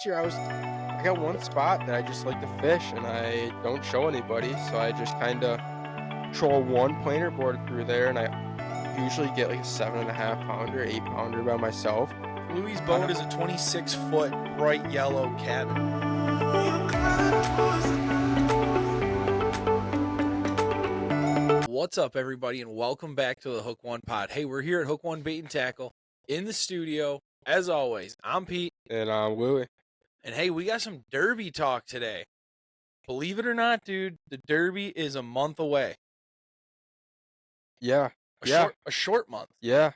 last year I got one spot that I just like to fish, and I don't show anybody, so I just kinda troll one planer board through there, and I usually get, like, a 7.5 pounder, 8 pounder by myself Louis' on boat a is a 26-foot bright yellow cabin. What's up, everybody, and welcome back to the Hook One Pod. Hey, we're here at Hook One Bait and Tackle in the studio. As always, I'm Pete, and I'm Louie. and hey, we got some Derby talk today. Believe it or not, dude, the Derby is a month away. Yeah, A short month. yeah.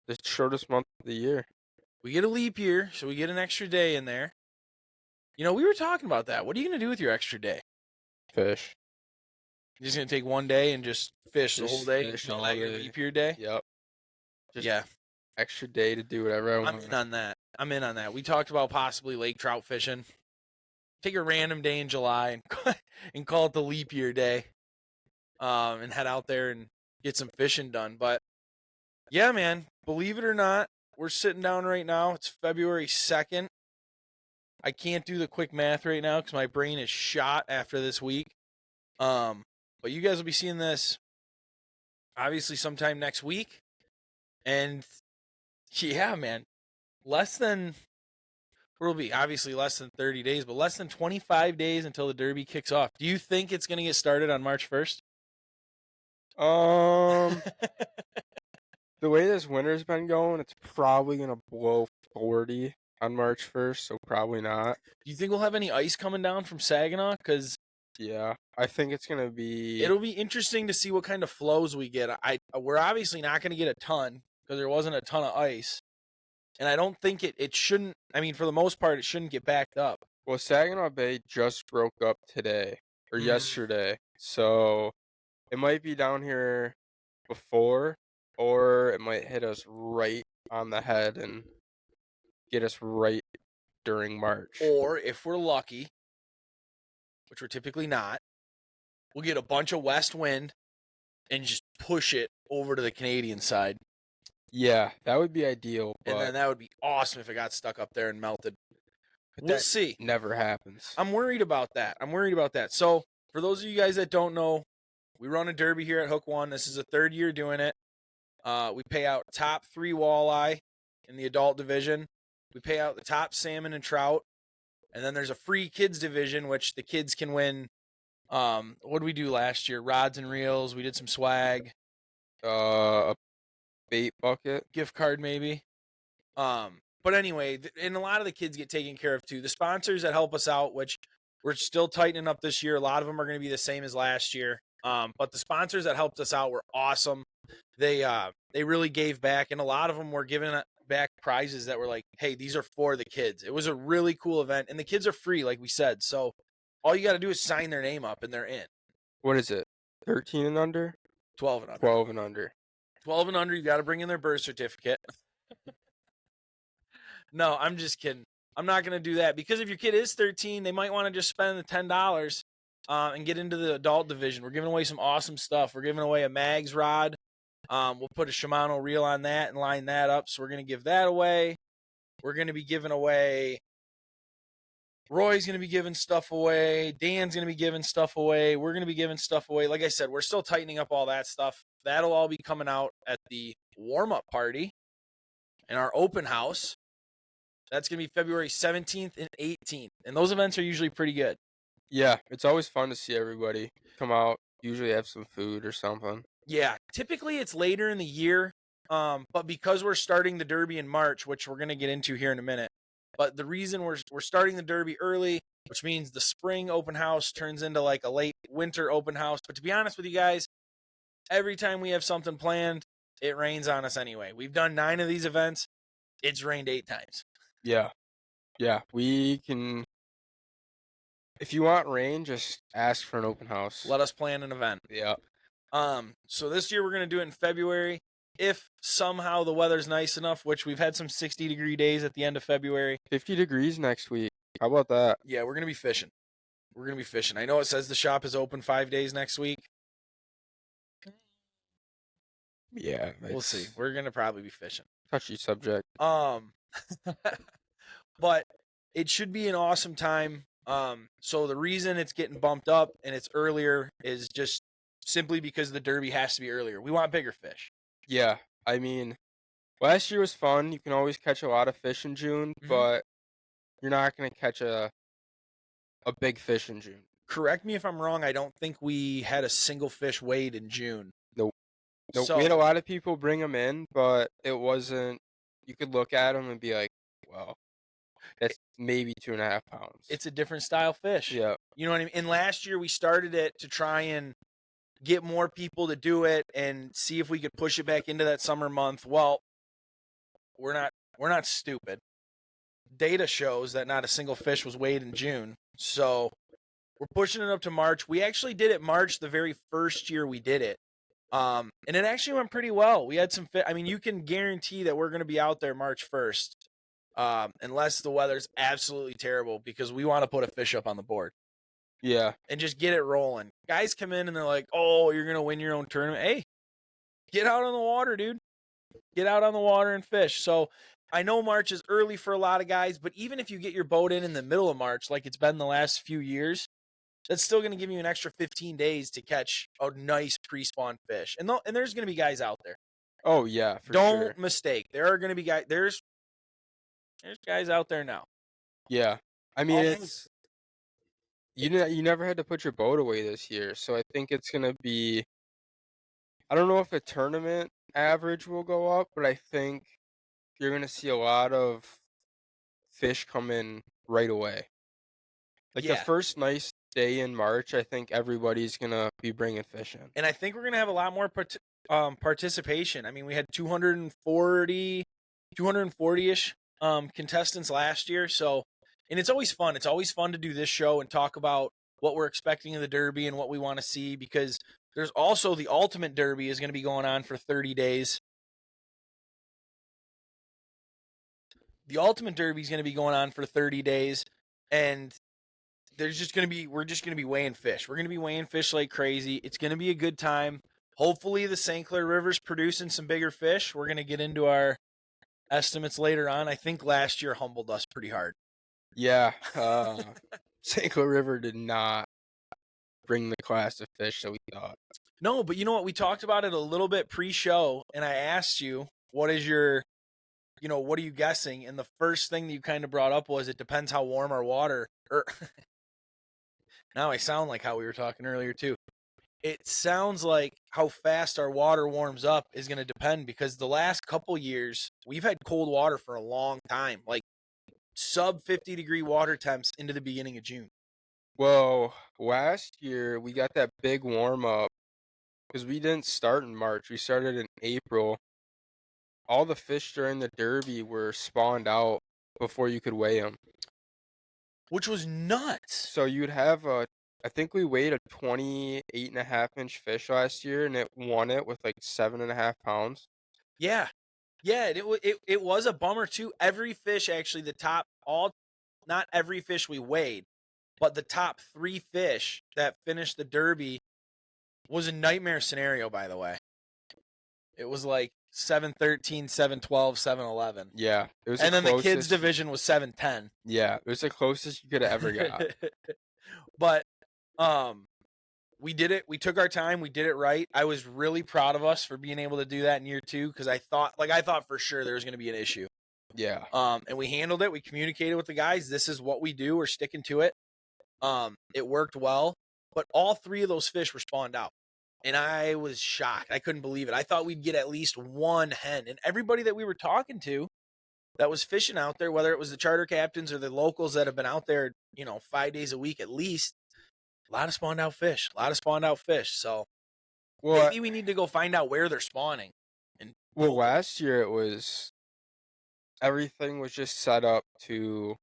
The shortest month of the year. We get a leap year, so we get an extra day in there. You know, we were talking about that. What are you going to do with your extra day? Fish. You're just going to take one day and just fish the Just whole day? fish Call all that your day. leap year day? Yep. Just Yeah. extra day to do whatever I I'm want. in on that. We talked about possibly lake trout fishing. Take a random day in July and call it the leap year day. And head out there and get some fishing done. But yeah, man, believe it or not, we're sitting down right now. It's February 2nd. I can't do the quick math right now because my brain is shot after this week. But you guys will be seeing this obviously sometime next week. And yeah, man, less than obviously less than 30 days, but less than 25 days until the Derby kicks off. Do you think it's going to get started on March 1st? The way this winter's been going, it's probably gonna blow 40 on March 1st, so probably not. Do you think we'll have any ice coming down from Saginaw? Because Yeah, I think it's gonna be. it'll be interesting to see what kind of flows we get. We're obviously not going to get a ton because there wasn't a ton of ice. And I don't think it shouldn't, I mean, for the most part, it shouldn't get backed up. Well, Saginaw Bay just broke up today or yesterday, so it might be down here before, or it might hit us right on the head and get us right during March. Or if we're lucky, which we're typically not, we'll get a bunch of west wind and just push it over to the Canadian side. Yeah, that would be ideal, And but then that would be awesome if it got stuck up there and melted. We'll that see. never happens. I'm worried about that. So, for those of you guys that don't know, we run a derby here at Hook One. This is the third year doing it. We pay out top 3 walleye in the adult division. We pay out the top salmon and trout. And then there's a free kids division, which the kids can win. What did we do last year? Rods and reels. We did some swag. A bait bucket. Gift card maybe. But anyway, and a lot of the kids get taken care of too. The sponsors that help us out, which we're still tightening up this year, a lot of them are going to be the same as last year. But the sponsors that helped us out were awesome. They really gave back, and a lot of them were giving back prizes that were like, hey, these are for the kids. It was a really cool event, and the kids are free, like we said. So all you got to do is sign their name up, and they're in. What is it? 13 and under? 12 and under. 12 and under. 12 and under, you got to bring in their birth certificate. No, I'm just kidding. I'm not going to do that because if your kid is 13, they might want to just spend the $10 and get into the adult division. We're giving away some awesome stuff. We're giving away a Mags rod. We'll put a Shimano reel on that and line that up. So we're going to give that away. We're going to be giving away. Roy's going to be giving stuff away. Dan's going to be giving stuff away. We're going to be giving stuff away. Like I said, we're still tightening up all that stuff. That'll all be coming out at the warm-up party and our open house. That's going to be February 17th and 18th. And those events are usually pretty good. Yeah, it's always fun to see everybody come out, usually have some food or something. Yeah, typically it's later in the year, but because we're starting the Derby in March, which we're going to get into here in a minute, but the reason we're starting the Derby early, which means the spring open house turns into like a late winter open house. But to be honest with you guys, every time we have something planned, it rains on us anyway. We've done 9 of these events. It's rained 8 times. Yeah, we can. If you want rain, just ask for an open house. Let us plan an event. Yeah. So this year we're going to do it in February. If somehow the weather's nice enough, which we've had some 60-degree days at the end of February. 50 degrees next week. How about that? Yeah, we're going to be fishing. I know it says the shop is open 5 days next week. Yeah. We'll see. We're going to probably be fishing. Touchy subject. But It should be an awesome time. So the reason it's getting bumped up and it's earlier is just simply because the Derby has to be earlier. We want bigger fish. Yeah, I mean, last year was fun. You can always catch a lot of fish in June, Mhm. but you're not gonna catch a big fish in June. Correct me if I'm wrong. I don't think we had a single fish weighed in June. Nope. Nope. We So had a lot of people bring them in, but it wasn't. You could look at them and be like, "Well, that's maybe 2.5 pounds." it's a different style fish. Yeah. You know what I mean? And last year we started it to try and get more people to do it and see if we could push it back into that summer month. Well, we're not stupid. Data shows that not a single fish was weighed in June. So we're pushing it up to March. We actually did it March the very first year we did it. And it actually went pretty well. We had some fish. I mean, you can guarantee that we're going to be out there March 1st. Unless the weather's absolutely terrible, because we want to put a fish up on the board Yeah. and just get it rolling. Guys come in and they're like, "Oh, you're going to win your own tournament." Hey, get out on the water, dude. Get out on the water and fish. So I know March is early for a lot of guys, but even if you get your boat in the middle of March, like it's been the last few years, that's still going to give you an extra 15 days to catch a nice pre-spawn fish. And there's going to be guys out there. Oh yeah, for Don't sure. mistake. There are going to be guys. There's guys out there now. Yeah. I mean, All- it's you never had to put your boat away this year, so I think it's gonna be. I don't know if the tournament average will go up, but I think you're gonna see a lot of fish come in right away. Like the Yeah. first nice day in March, I think everybody's gonna be bringing fish in. And I think we're going to have a lot more participation. I mean, we had 240-ish contestants last year. So, and it's always fun. It's always fun to do this show and talk about what we're expecting of the Derby and what we want to see, because there's also the Ultimate Derby is going to be going on for 30 days. The Ultimate Derby is going to be going on for 30 days, and we're just going to be weighing fish. We're going to be weighing fish like crazy. It's going to be a good time. Hopefully the St. Clair River's producing some bigger fish. We're going to get into our estimates later on. I think last year humbled us pretty hard. Yeah, St. Clair River did not bring the class of fish that we thought. No, but you know what? We talked about it a little bit pre-show, and I asked you, what are you guessing? And the first thing that you kind of brought up was, it depends how warm our water. Now I sound like how we were talking earlier too. It sounds like how fast our water warms up is going to depend, because the last couple years we've had cold water for a long time, like sub 50-degree water temps into the beginning of June. Well, last year we got that big warm up because we didn't start in March. We started in April. All the fish during the Derby were spawned out before you could weigh them. Which was nuts. So you'd have I think we weighed a 28.5-inch fish last year, and it won it with like 7.5 pounds. Yeah. Yeah, it was a bummer too. Every fish, actually, not every fish we weighed, but the top 3 fish that finished the Derby was a nightmare scenario, by the way. It was like 713, 712, 711. Yeah, it was. And then the kids closest- division was 710. Yeah, it was the closest you could have ever got. But we did it. We took our time. We did it right. I was really proud of us for being able to do that in year 2, because I thought for sure there was going to be an issue. Yeah. And we handled it. We communicated with the guys. This is what we do. We're sticking to it. It worked well, but all 3 of those fish were spawned out. And I was shocked. I couldn't believe it. I thought we'd get at least 1 hen. And everybody that we were talking to that was fishing out there, whether it was the charter captains or the locals that have been out there, 5 days a week at least, a lot of spawned out fish. So maybe we need to go find out where they're spawning. Well, last year everything was just set up to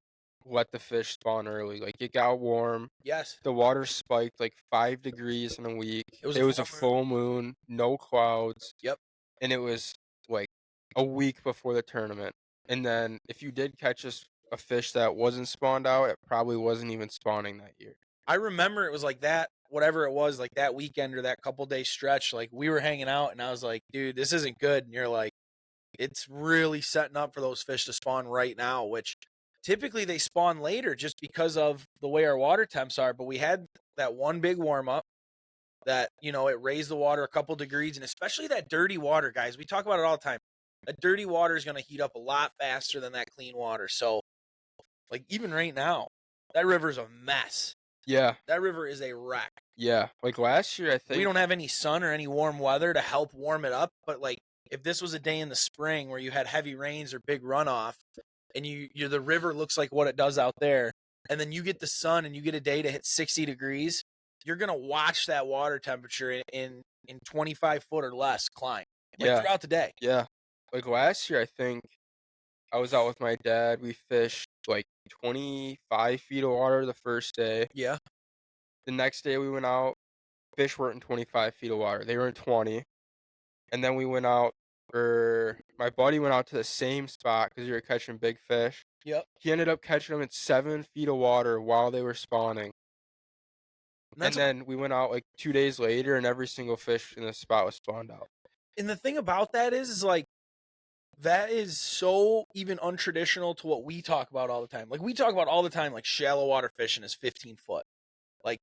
let the fish spawn early. Like, it got warm. Yes. The water spiked like 5 degrees in a week. It was a full moon, no clouds. Yep. And it was like a week before the tournament. And then if you did catch a fish that wasn't spawned out, it probably wasn't even spawning that year. I remember it was like that, whatever it was, like that weekend or that couple day stretch, like we were hanging out and I was like, dude, this isn't good. And you're like, it's really setting up for those fish to spawn right now, which typically they spawn later just because of the way our water temps are. But we had that one big warm up that, you know, it raised the water a couple degrees, and especially that dirty water, guys. We talk about it all the time. That dirty water is going to heat up a lot faster than that clean water. So, like, even right now, that river's a mess. Yeah. That river is a wreck. Yeah. Like last year, I think We don't have any sun or any warm weather to help warm it up. But, like, if this was a day in the spring where you had heavy rains or big runoff, and the river looks like what it does out there, and then you get the sun and you get a day to hit 60 degrees, you're going to watch that water temperature in 25 foot or less climb, like, throughout the day. Yeah. Like last year, I think I was out with my dad. We fished like 25 feet of water the first day. Yeah. The next day we went out, fish weren't in 25 feet of water. They were in 20. And then we went out, or my buddy went out to the same spot because we were catching big fish. Yep. He ended up catching them in 7 feet of water while they were spawning. And then we went out like 2 days later, and every single fish in the spot was spawned out. And the thing about that is like, that is so even untraditional to what we talk about all the time. Like, we talk about all the time, like, shallow water fishing is 15 foot. Like,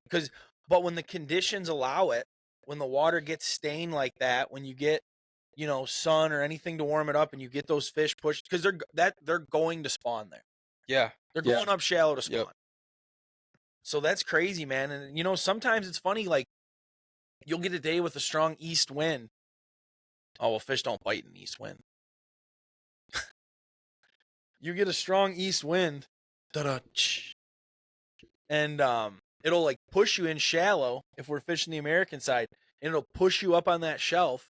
but when the conditions allow it, when the water gets stained like that, when you get, you know, sun or anything to warm it up, and you get those fish pushed, because they're going to spawn there. Yeah. They're going up shallow to spawn. Yep. So that's crazy, man. And, you know, sometimes it's funny, like, you'll get a day with a strong east wind. Oh, well, fish don't bite in east wind. You get a strong east wind, and it'll, like, push you in shallow if we're fishing the American side, and it'll push you up on that shelf,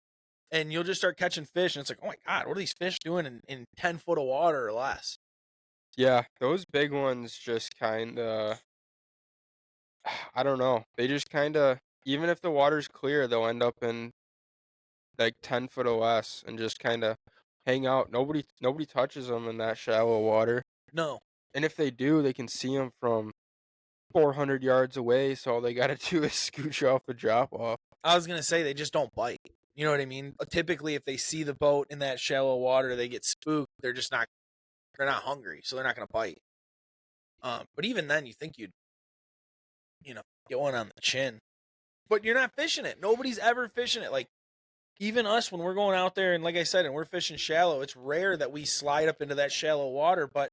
and you'll just start catching fish, and it's like, oh my God, what are these fish doing in 10 foot of water or less? Yeah, those big ones just kind of, I don't know. They just kind of, even if the water's clear, they'll end up in like 10 foot or less and just kind of hang out. Nobody touches them in that shallow water. No. And if they do, they can see them from 400 yards away, so all they got to do is scooch off a drop off. I was going to say, they just don't bite. You know what I mean? Typically, if they see the boat in that shallow water, they get spooked. They're not hungry, so they're not going to bite. But even then, you think you'd, you know, get one on the chin. But you're not fishing it. Nobody's ever fishing it. Like, even us, when we're going out there, and like I said, and we're fishing shallow, it's rare that we slide up into that shallow water. But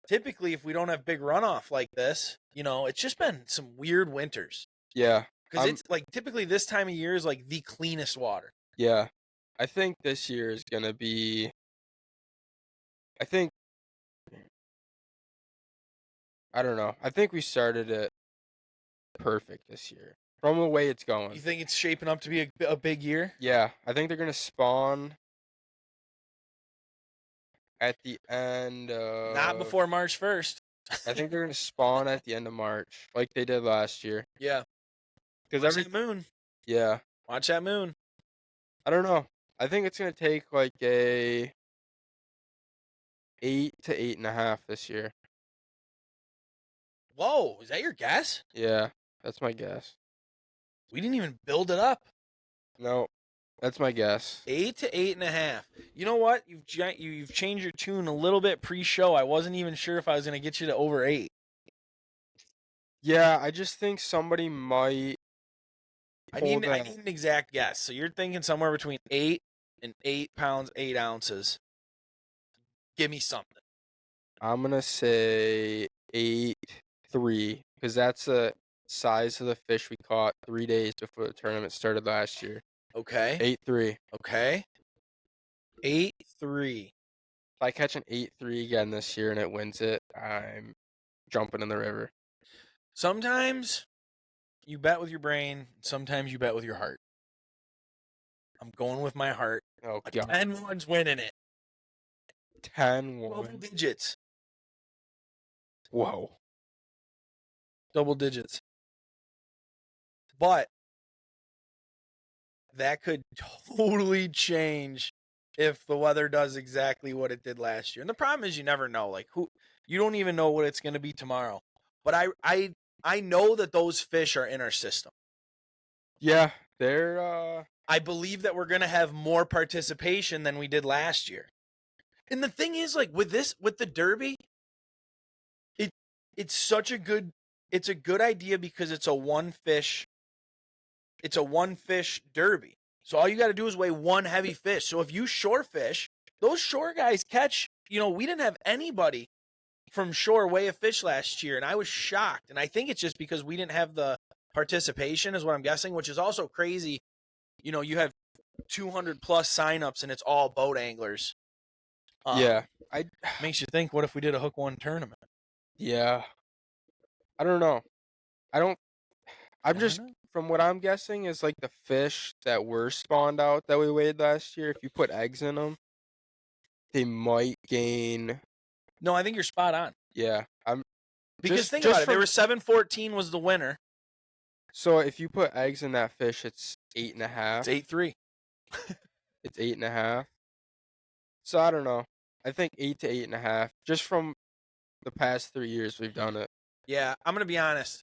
typically, if we don't have big runoff like this, you know, it's just been some weird winters. Yeah. Because it's like, typically this time of year is like the cleanest water. Yeah. I think this year is going to be, I don't know. I think we started it perfect this year from the way it's going. You think it's shaping up to be a big year? Yeah. I think they're going to spawn at the end of... Not before March 1st. I think they're going to spawn at the end of March, like they did last year. Yeah. Because Watch that moon. Yeah. Watch that moon. I don't know. I think it's going to take like a 8 to 8.5 this year. Whoa, is that your guess? Yeah, that's my guess. We didn't even build it up. No, that's my guess. 8 to 8.5. You know what? You've changed your tune a little bit pre-show. I wasn't even sure if I was going to get you to over 8. Yeah, I just think somebody might. I need an exact guess. So you're thinking somewhere between 8 and 8 pounds, 8 ounces. Give me something. I'm going to say 8.3, because that's the size of the fish we caught 3 days before the tournament started last year. Okay. 8.3. Okay. 8.3. If I catch an 8.3 again this year and it wins it, I'm jumping in the river. Sometimes you bet with your brain. Sometimes you bet with your heart. I'm going with my heart. Oh, A God. 10-1's winning it. 10-1. Double digits. Whoa. Double digits. But that could totally change if the weather does exactly what it did last year. And the problem is, you never know. Like, you don't even know what it's going to be tomorrow. But I know that those fish are in our system. Yeah, they're I believe that we're going to have more participation than we did last year. And the thing is, like, with the Derby, it's a good idea because it's a one fish derby. So all you got to do is weigh one heavy fish. So if you shore fish, those shore guys catch, we didn't have anybody from shore weigh a fish last year, and I was shocked. And I think it's just because we didn't have the participation is what I'm guessing, which is also crazy. You have 200 plus signups and it's all boat anglers. Yeah. Makes you think, what if we did a hook one tournament? Yeah. I don't know. From what I'm guessing is like the fish that were spawned out that we weighed last year, if you put eggs in them, they might gain. No, I think you're spot on. Yeah. Because think about it. There was 714 was the winner. So if you put eggs in that fish, it's 8.5. It's 8.3. It's 8.5. So I don't know. I think 8 to 8.5. Just from the past 3 years we've done it. Yeah, I'm gonna be honest.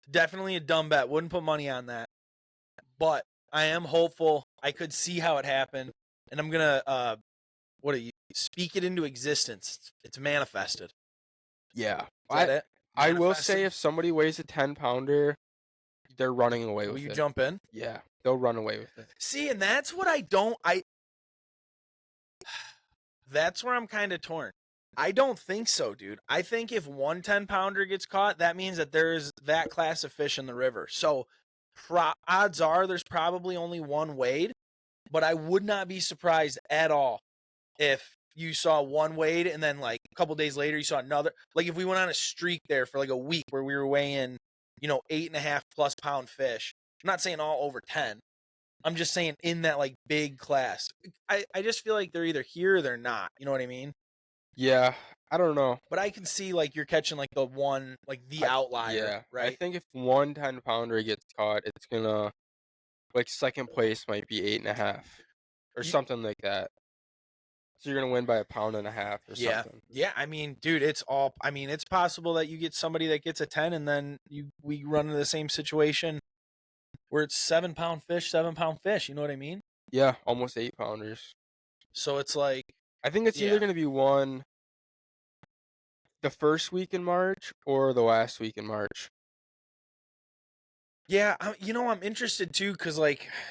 Definitely a dumb bet. Wouldn't put money on that. But I am hopeful. I could see how it happened, and I'm gonna speak it into existence. It's manifested. Yeah. Is that it? I will say if somebody weighs a 10-pounder, they're running away with it. Will you jump in? Yeah, they'll run away with it. See, and that's what that's where I'm kind of torn. I don't think so, dude. I think if one 10-pounder gets caught, that means that there's that class of fish in the river. So odds are there's probably only one weighed, but I would not be surprised at all if you saw one weighed and then like a couple days later you saw another. Like if we went on a streak there for like a week where we were weighing, 8.5 plus pound fish. I'm not saying all over 10. I'm just saying in that like big class. I just feel like they're either here or they're not. You know what I mean? Yeah, I don't know. But I can see like you're catching like the one, like the outlier, Yeah, right? I think if one 10-pounder gets caught, it's gonna like second place might be 8.5 or something like that. So you're gonna win by 1.5 pounds or something. Yeah. I mean, dude, it's possible that you get somebody that gets a 10 and then we run into the same situation where it's 7-pound fish. You know what I mean? Yeah, almost 8-pounders. So it's like, I think it's either gonna be one the first week in March or the last week in March. Yeah, I'm interested too because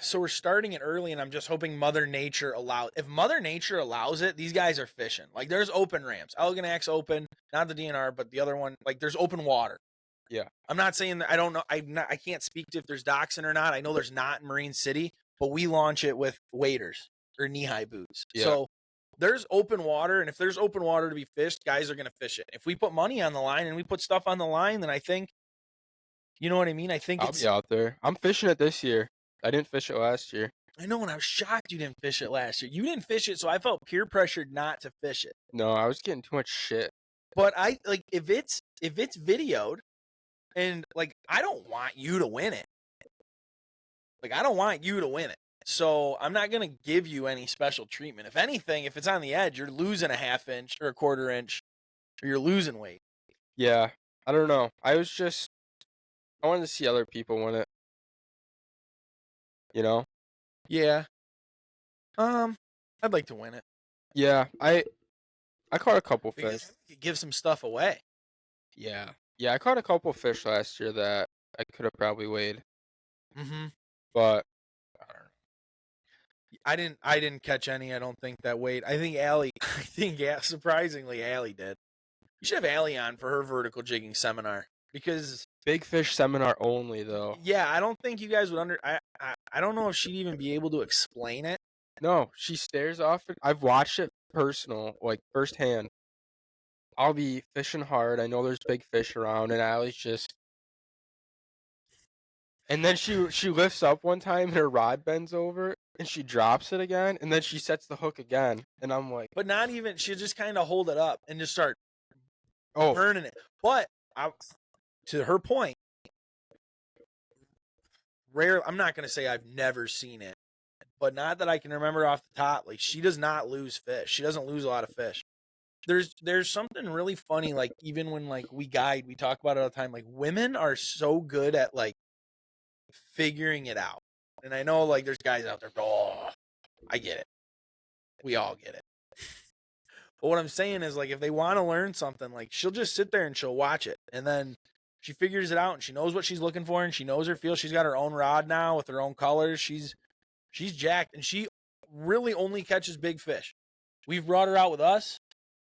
so we're starting it early, and I'm just hoping Mother Nature allows. If Mother Nature allows it, these guys are fishing. Like there's open ramps, Algonax open, not the DNR, but the other one. Like there's open water. Yeah, I'm not saying that I don't know. I can't speak to if there's docks in or not. I know there's not in Marine City, but we launch it with waders or knee-high boots. Yeah. So there's open water, and if there's open water to be fished, guys are gonna fish it. If we put money on the line and we put stuff on the line, then I think. You know what I mean? I think I'll be out there. I'm fishing it this year. I didn't fish it last year. I know, and I was shocked you didn't fish it last year. You didn't fish it, so I felt peer pressured not to fish it. No, I was getting too much shit. But I like if it's videoed, and like I don't want you to win it. Like I don't want you to win it. So I'm not gonna give you any special treatment. If anything, if it's on the edge, you're losing a 1/2 inch or a 1/4 inch, or you're losing weight. Yeah, I don't know. I wanted to see other people win it. Yeah. I'd like to win it. Yeah, I caught a couple fish. Because you could give some stuff away. Yeah, I caught a couple fish last year that I could have probably weighed. Mm-hmm. But I didn't catch any. I don't think that weighed. I think Allie. Surprisingly, Allie did. You should have Allie on for her vertical jigging seminar because big fish seminar only though. Yeah, I don't think you guys would I don't know if she'd even be able to explain it. No, she stares off it. I've watched it firsthand. I'll be fishing hard. I know there's big fish around, and Allie's just. And then she lifts up one time, and her rod bends over, and she drops it again, and then she sets the hook again, and I'm like. But not even. She'll just kind of hold it up and just start. Burning it. But to her point, I'm not going to say I've never seen it, but not that I can remember off the top. Like she does not lose fish. She doesn't lose a lot of fish. There's something really funny. Like even when like we guide, we talk about it all the time. Like women are so good at like figuring it out. And I know like there's guys out there. Oh, I get it. We all get it. But what I'm saying is, like, if they want to learn something, like, she'll just sit there and she'll watch it. And then she figures it out and she knows what she's looking for and she knows her feel. She's got her own rod now with her own colors. She's jacked and she really only catches big fish. We've brought her out with us.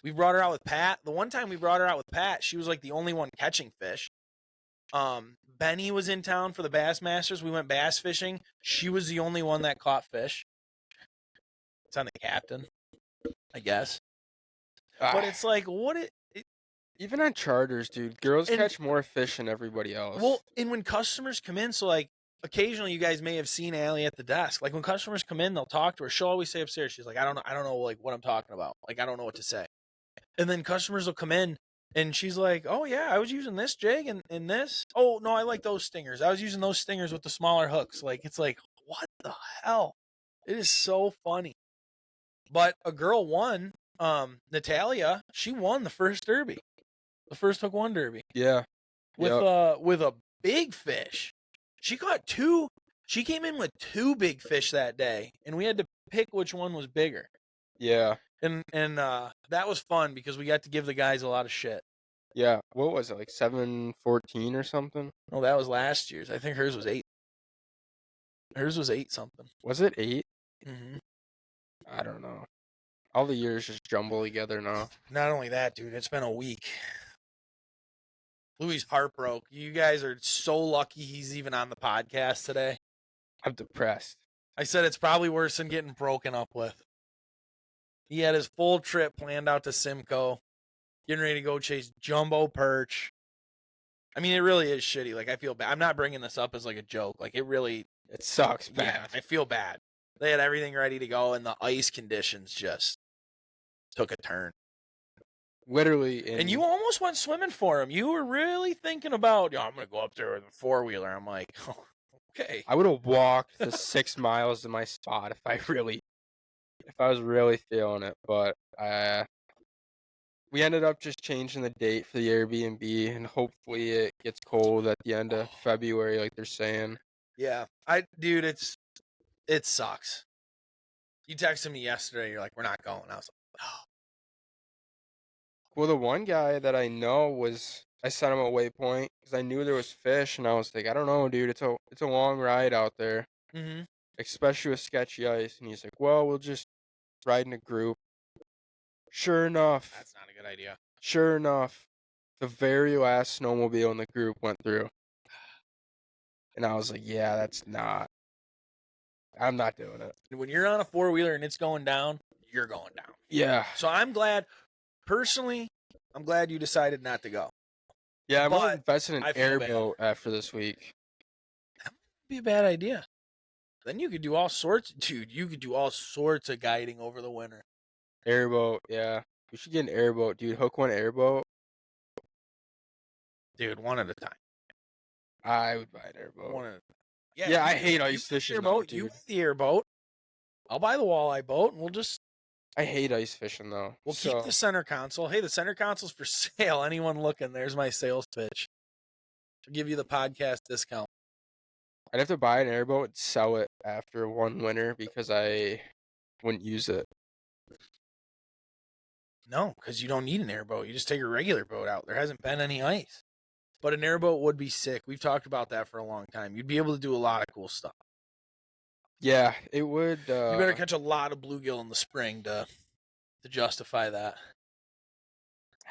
We've brought her out with Pat. The one time we brought her out with Pat, she was like the only one catching fish. Benny was in town for the Bass Masters. We went bass fishing. She was the only one that caught fish. It's on the captain, I guess. But it's like, even on charters, dude, girls catch more fish than everybody else. Well, and when customers come in, so like occasionally you guys may have seen Allie at the desk. Like when customers come in, they'll talk to her. She'll always say upstairs, she's like, I don't know like what I'm talking about. Like I don't know what to say. And then customers will come in and she's like, oh yeah, I was using this jig and this. Oh no, I like those stingers. I was using those stingers with the smaller hooks. Like it's like, what the hell? It is so funny. But a girl won, Natalia, she won the first derby. The first hook one derby. Yeah. With a big fish. She caught two. She came in with two big fish that day, and we had to pick which one was bigger. Yeah. And that was fun because we got to give the guys a lot of shit. Yeah. What was it, like 714 or something? Oh, that was last year's. I think hers was 8. Hers was 8 something. Was it 8? Mm-hmm. I don't know. All the years just jumble together now. Not only that, dude, it's been a week. Louis' heart broke. You guys are so lucky he's even on the podcast today. I'm depressed. I said it's probably worse than getting broken up with. He had his full trip planned out to Simcoe, getting ready to go chase jumbo perch. I mean, it really is shitty. Like, I feel bad. I'm not bringing this up as like a joke. Like, it sucks bad. Yeah, I feel bad. They had everything ready to go, and the ice conditions just took a turn. Literally. And you almost went swimming for him. You were really thinking about, I'm going to go up there with a 4-wheeler. I'm like, oh, okay. I would have walked the 6 miles to my spot if I was really feeling it. But we ended up just changing the date for the Airbnb, and hopefully it gets cold at the end of February, like they're saying. Yeah. Dude, it sucks. You texted me yesterday. You're like, we're not going. I was like, oh. Well, the one guy that I know I sent him a waypoint because I knew there was fish, and I was like, I don't know, dude. It's a long ride out there, especially with sketchy ice. And he's like, well, we'll just ride in a group. Sure enough. That's not a good idea. Sure enough, the very last snowmobile in the group went through. And I was like, yeah, I'm not doing it. When you're on a 4-wheeler and it's going down, you're going down. Yeah. So personally, I'm glad you decided not to go. Yeah, I'm going to invest in an airboat after this week. That would be a bad idea. Then you could do all sorts, dude. You could do all sorts of guiding over the winter. Airboat, yeah. We should get an airboat, dude. Hook one airboat. Dude, one at a time. I would buy an airboat. One at a time. Yeah, I hate ice fishing. Dude. You buy the airboat. I'll buy the walleye boat, and we'll just. I hate ice fishing though. We'll keep the center console. Hey, the center console's for sale. Anyone looking? There's my sales pitch. To give you the podcast discount. I'd have to buy an airboat and sell it after one winter because I wouldn't use it. No, because you don't need an airboat. You just take a regular boat out. There hasn't been any ice. But an airboat would be sick. We've talked about that for a long time. You'd be able to do a lot of cool stuff. Yeah, it would. You better catch a lot of bluegill in the spring to justify that.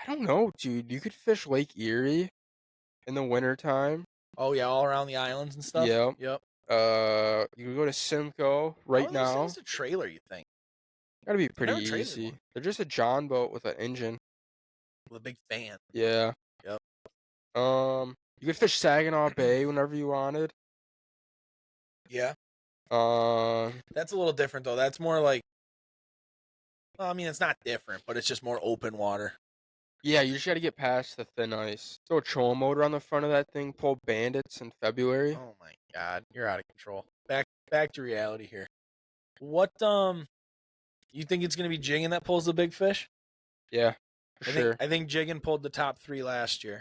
I don't know, dude. You could fish Lake Erie in the wintertime. Oh, yeah, all around the islands and stuff? Yep. Yep. You could go to Simcoe now. It's a trailer, you think? That'd be pretty easy. They're just a John boat with an engine. With a big fan. Yeah. Yep. You could fish Saginaw Bay whenever you wanted. Yeah. That's a little different though. That's more like, well, I mean, it's not different, but it's just more open water. Yeah, you just got to get past the thin ice. Throw a trolling motor on the front of that thing. Pull bandits in February. Oh my God, you're out of control. Back to reality here. What you think it's gonna be jigging that pulls the big fish? Yeah, sure. I think jigging pulled the top 3 last year,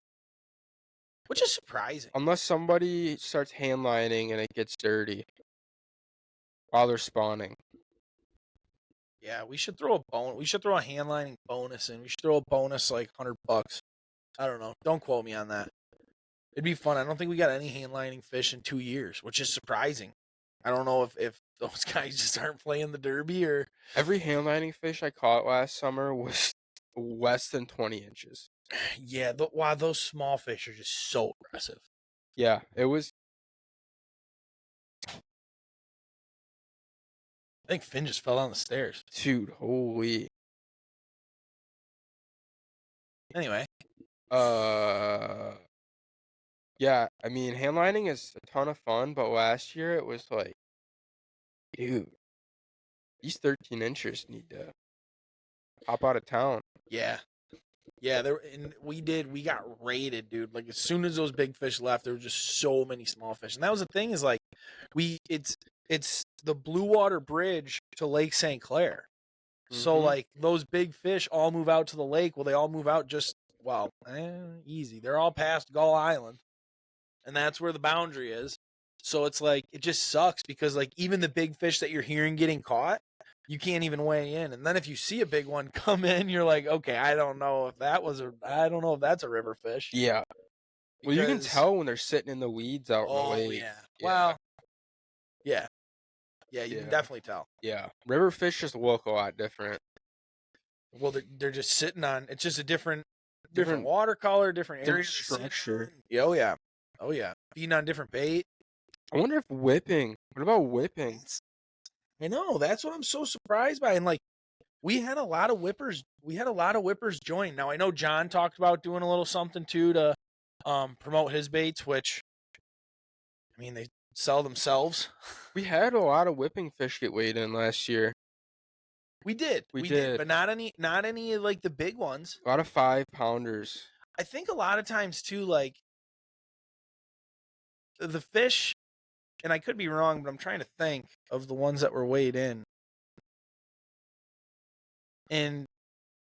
which is surprising. Unless somebody starts hand lining and it gets dirty while they're spawning. Yeah, we should throw a hand lining bonus in. We should throw a bonus like $100. I don't know. Don't quote me on that. It'd be fun. I don't think we got any hand lining fish in 2 years, which is surprising. I don't know if those guys just aren't playing the derby or Every hand lining fish I caught last summer was less than 20 inches. yeah. Wow, those small fish are just so aggressive. Yeah, it was. I think Finn just fell down the stairs. Dude, holy. Anyway, Yeah, I mean, hand lining is a ton of fun, but last year it was like, dude, these 13 inches need to hop out of town. yeah. Yeah, we got raided, dude. Like as soon as those big fish left, there were just so many small fish. And that was the thing is like it's the Blue Water Bridge to Lake St. Clair. So Mhm. like those big fish all move out to the lake. Well, they all move out easy. They're all past Gull Island. And that's where the boundary is. So it's like it just sucks because like even the big fish that you're hearing getting caught, you can't even weigh in. And then if you see a big one come in, you're like, okay, I don't know if that's a river fish. Yeah. Well, you can Because- tell when they're sitting in the weeds out in the Oh lake. yeah. Yeah. Well, yeah. Yeah, you can Yeah. definitely tell. Yeah. River fish just look a lot different. Well, they're just sitting on. It's just a different Different- watercolor, different different area to sit structure. on. Yeah, oh yeah, oh yeah. Feeding on different bait. I wonder if whipping. What about whipping? I know that's what I'm so surprised by. And like, we had a lot of whippers. We had a lot of whippers join. Now I know John talked about doing a little something too to promote his baits, which I mean they sell themselves. We had a lot of whipping fish get weighed in last year. We did, We did. but not any like the big ones. A lot of 5-pounders. I think a lot of times too, like the fish, and I could be wrong, but I'm trying to think of the ones that were weighed in. And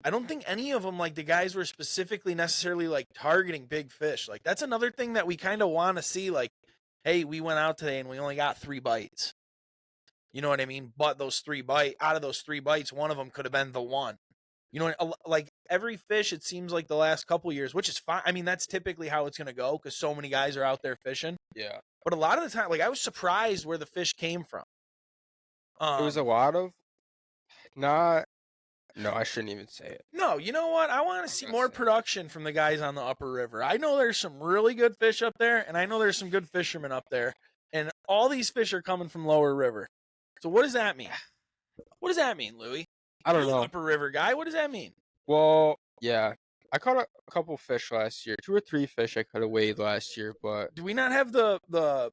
I don't think any of them, like the guys were specifically necessarily like targeting big fish. Like that's another thing that we kind of want to see. Like, hey, we went out today and we only got 3 bites. You know what I mean? But out of those 3 bites, one of them could have been the one. You know, like every fish, it seems like the last couple years, which is fine. I mean, that's typically how it's going to go because so many guys are out there fishing. Yeah. But a lot of the time, like I was surprised where the fish came from. It was a lot of not. No, I shouldn't even say it. No, you know what? I want to see gonna more say it. production from the guys on the upper river. I know there's some really good fish up there, and I know there's some good fishermen up there, and all these fish are coming from lower river. So what does that mean? What does that mean, Louie? I don't You're an know. upper river guy. What does that mean? Well, yeah. I caught a couple fish last year. 2 or 3 fish I could have weighed last year, but Do we not have the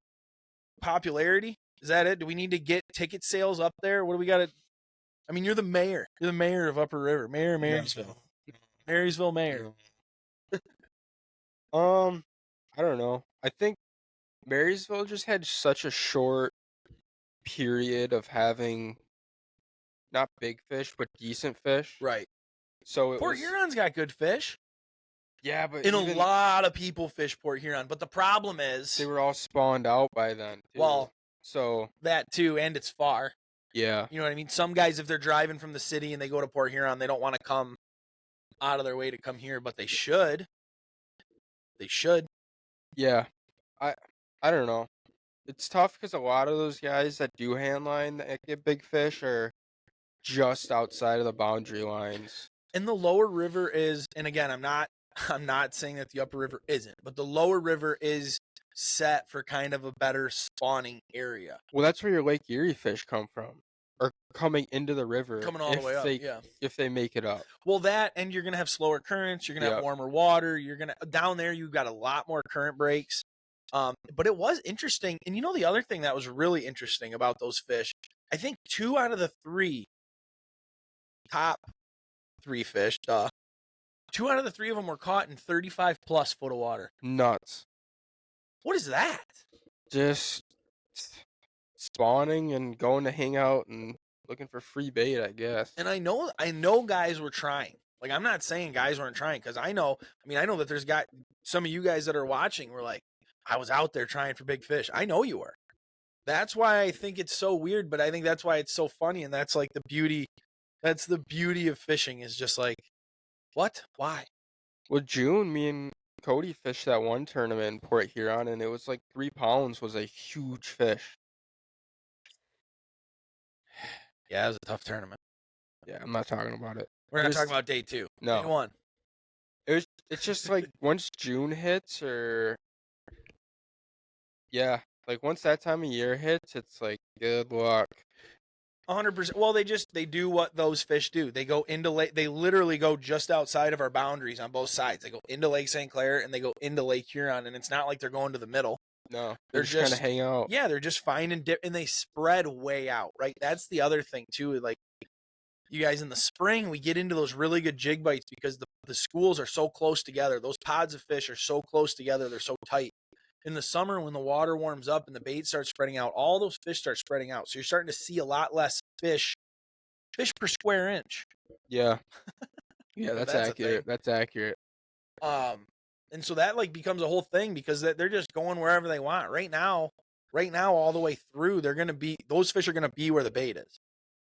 popularity? Is that it? Do we need to get ticket sales up there? What do we got to? I mean, you're the mayor. You're the mayor of Upper River, Mayor of Marysville, Marysville Mayor. I don't know. I think Marysville just had such a short period of having not big fish, but decent fish. Right. So it Port was, Huron's got good fish. yeah, but And a even lot of people fish Port Huron. But the problem is, they were all spawned out by then. Too. well, so that too, and it's far. yeah, You know what I mean? Some guys, if they're driving from the city and they go to Port Huron, they don't want to come out of their way to come here, but they should. They should. yeah. I don't know. It's tough because a lot of those guys that do handline that get big fish are just outside of the boundary lines. And the lower river is, and again, I'm not saying that the upper river isn't, but the lower river is set for kind of a better spawning area. Well, that's where your Lake Erie fish come from, or coming into the river. Coming all the way up, yeah. If they make it up. Well, that, and you're gonna have slower currents. You're gonna have Yep. warmer water. You're gonna down there. You've got a lot more current breaks. But it was interesting, and you know the other thing that was really interesting about those fish. I think 2 out of the 3 top 3 fish, 2 out of the 3 of them were caught in 35 plus foot of water. Nuts. What is that? Just spawning and going to hang out and looking for free bait, I guess. And I know guys were trying. Like I'm not saying guys weren't trying because I know that there's some of you guys that are watching were like, I was out there trying for big fish. I know you were. That's why I think it's so weird, but I think that's why it's so funny, and that's like the beauty That's the beauty of fishing is just like, what? Why? Well, June, me and Cody fished that one tournament in Port Huron, and it was like 3 pounds was a huge fish. Yeah, it was a tough tournament. Yeah, I'm not talking about it. We're not talking about day 2. No. Day 1. It's just like once June hits or yeah, like once that time of year hits, it's like good luck. 100%. Well, they do what those fish do. They go into lake. They literally go just outside of our boundaries on both sides. They go into Lake St. Clair and they go into Lake Huron, and it's not like they're going to the middle. No, They're just kind of hang out. Yeah, they're just finding dip, and they spread way out. Right. That's the other thing too. Like you guys in the spring, we get into those really good jig bites because the schools are so close together. Those pods of fish are so close together. They're so tight. In the summer, when the water warms up and the bait starts spreading out, all those fish start spreading out. So you're starting to see a lot less fish per square inch. Yeah. Yeah, that's accurate. That's accurate. And so that like becomes a whole thing because they're just going wherever they want. Right now, all the way through, those fish are gonna be where the bait is.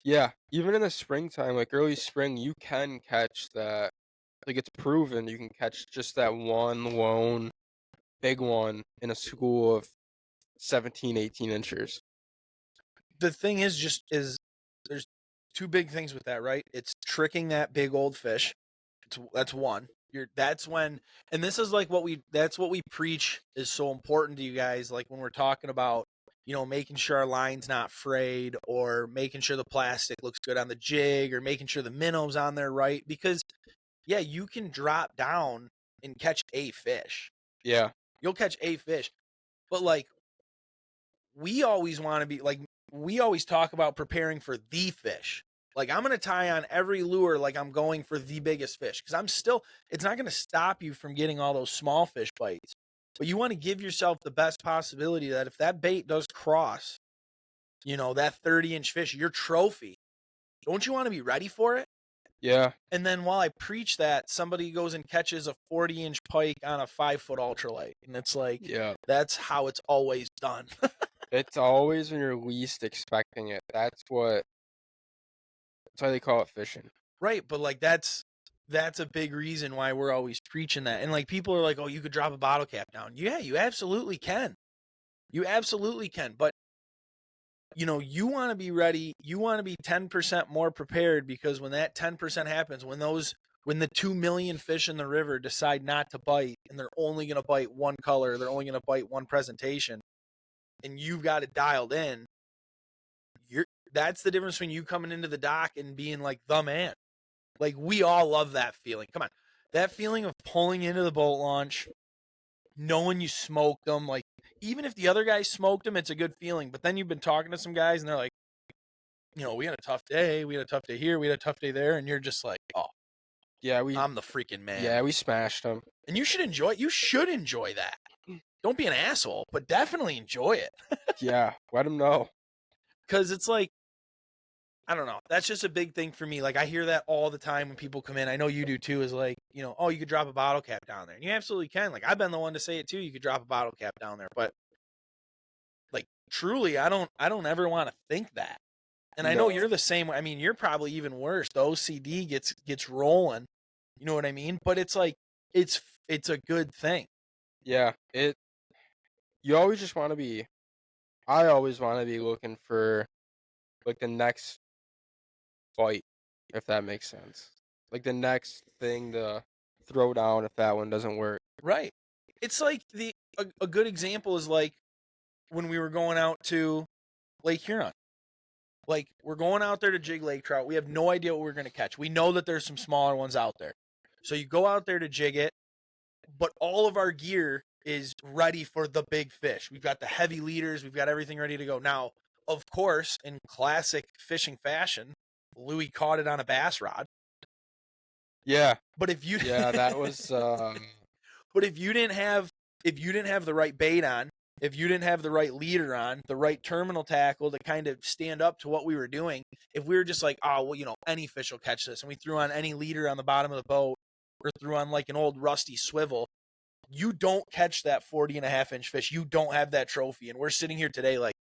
Yeah, even in the springtime, like early spring, you can catch that. Like it's proven you can catch just that one lone big one in a school of 17, 18 inches. The thing is there's two big things with that, right? It's tricking that big old fish. That's one. That's when, and this is like that's what we preach is so important to you guys. Like when we're talking about, making sure our line's not frayed or making sure the plastic looks good on the jig or making sure the minnow's on there right. Because yeah, you can drop down and catch a fish. Yeah. You'll catch a fish. But like, we always want to be like, we always talk about preparing for the fish. Like I'm going to tie on every lure like I'm going for the biggest fish because it's not going to stop you from getting all those small fish bites. But you want to give yourself the best possibility that if that bait does cross, that 30-inch fish, your trophy, don't you want to be ready for it? Yeah. And then while I preach that, somebody goes and catches a 40-inch pike on a 5-foot ultralight. And it's like, yeah, that's how it's always done. It's always when you're least expecting it. That's why they call it fishing. Right, but like that's a big reason why we're always preaching that. And like people are like, "Oh, you could drop a bottle cap down." Yeah, you absolutely can. You absolutely can. But you want to be ready. You want to be 10% more prepared because when that 10% happens, when the 2 million fish in the river decide not to bite and they're only going to bite one color, they're only going to bite one presentation, and you've got it dialed in, that's the difference between you coming into the dock and being like the man. Like we all love that feeling. Come on. That feeling of pulling into the boat launch, knowing you smoked them, like even if the other guy smoked them, it's a good feeling. But then you've been talking to some guys and they're like, we had a tough day. We had a tough day here. We had a tough day there. And you're just like, oh, yeah, I'm the freaking man. Yeah, we smashed them. And you should enjoy it. You should enjoy that. Don't be an asshole, but definitely enjoy it. Yeah, let them know. Because it's like, I don't know. That's just a big thing for me. Like I hear that all the time when people come in. I know you do too. Is like, oh, you could drop a bottle cap down there. And you absolutely can. Like I've been the one to say it too. You could drop a bottle cap down there, but like truly, I don't ever want to think that. And I know you're the same way. I mean, you're probably even worse. The OCD gets rolling. You know what I mean? But it's like it's a good thing. Yeah, you always just want to be. I always want to be looking for like the next fight, if that makes sense. Like the next thing to throw down if that one doesn't work. Right. It's like a good example is like when we were going out to Lake Huron. Like we're going out there to jig lake trout. We have no idea what we're going to catch. We know that there's some smaller ones out there. So you go out there to jig it, but all of our gear is ready for the big fish. We've got the heavy leaders. We've got everything ready to go. Now, of course, in classic fishing fashion, Louis caught it on a bass rod. Yeah. But if you that was but if you didn't have the right bait on, if you didn't have the right leader on, the right terminal tackle to kind of stand up to what we were doing, if we were just like, oh, well, any fish will catch this, and we threw on any leader on the bottom of the boat or threw on like an old rusty swivel, you don't catch that 40.5-inch fish. You don't have that trophy. And we're sitting here today like,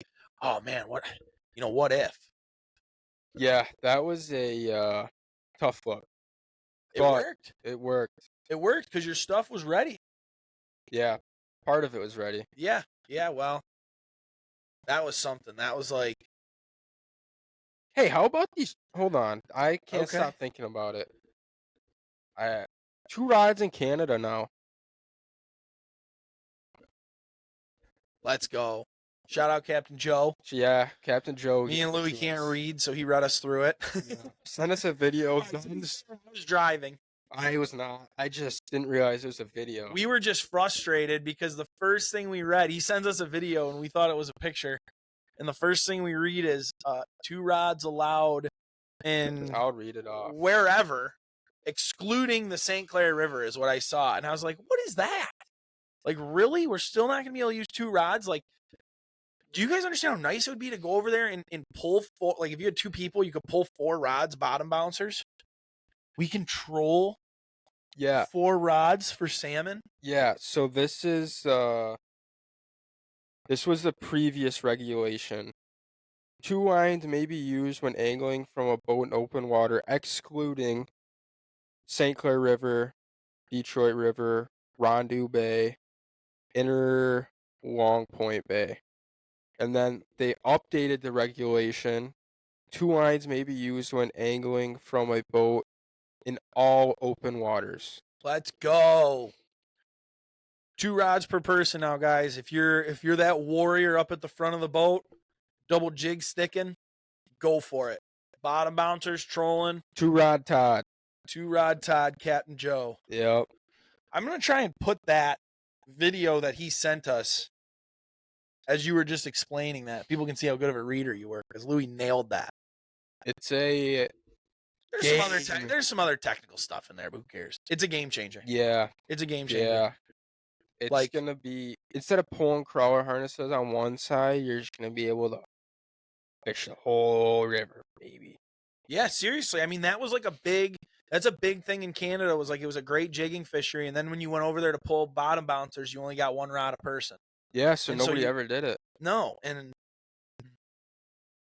oh man, what if? Yeah, that was a tough look, It but worked. it worked. It worked because your stuff was ready. Yeah, part of it was ready. Yeah. Yeah. Well, that was something. That was like, Hey, how about these? Hold on, I can't okay, stop thinking about it. I 2 rods in Canada now. let's go. Shout out Captain Joe. Yeah, Captain Joe. Me and Louie gave can't us- read, so he read us through it. Yeah. Send us a video. I was driving. I was not. I just didn't realize it was a video. We were just frustrated because the first thing we read, he sends us a video and we thought it was a picture. And the first thing we read is 2 rods allowed in I'll read it off. wherever, excluding the St. Clair River is what I saw. And I was like, what is that? Like, really? We're still not going to be able to use 2 rods? Like, do you guys understand how nice it would be to go over there and pull 4? Like, if you had 2 people, you could pull 4 rods, bottom bouncers. We can troll Yeah, 4 rods for salmon. yeah. So this was the previous regulation. 2 lines may be used when angling from a boat in open water, excluding St. Clair River, Detroit River, Rondeau Bay, Inner Long Point Bay. And then they updated the regulation. 2 lines may be used when angling from a boat in all open waters. Let's go. 2 rods per person now, guys. If you're that warrior up at the front of the boat, double jig sticking, go for it. Bottom bouncers trolling. 2 rod Todd. 2 rod Todd, Captain Joe. Yep. I'm gonna try and put that video that he sent us as you were just explaining that. People can see how good of a reader you were because Louis nailed that. It's a There's some other technical stuff in there, but who cares? It's a game changer. yeah. It's a game changer. Yeah. It's Like- gonna be, instead of pulling crawler harnesses on one side, you're just gonna be able to fish the whole river, baby. Yeah, seriously. I mean, that's a big thing in Canada. Was like it was a great jigging fishery, and then when you went over there to pull bottom bouncers, you only got 1 rod a person. Yeah, so And so nobody you- ever did it. No, and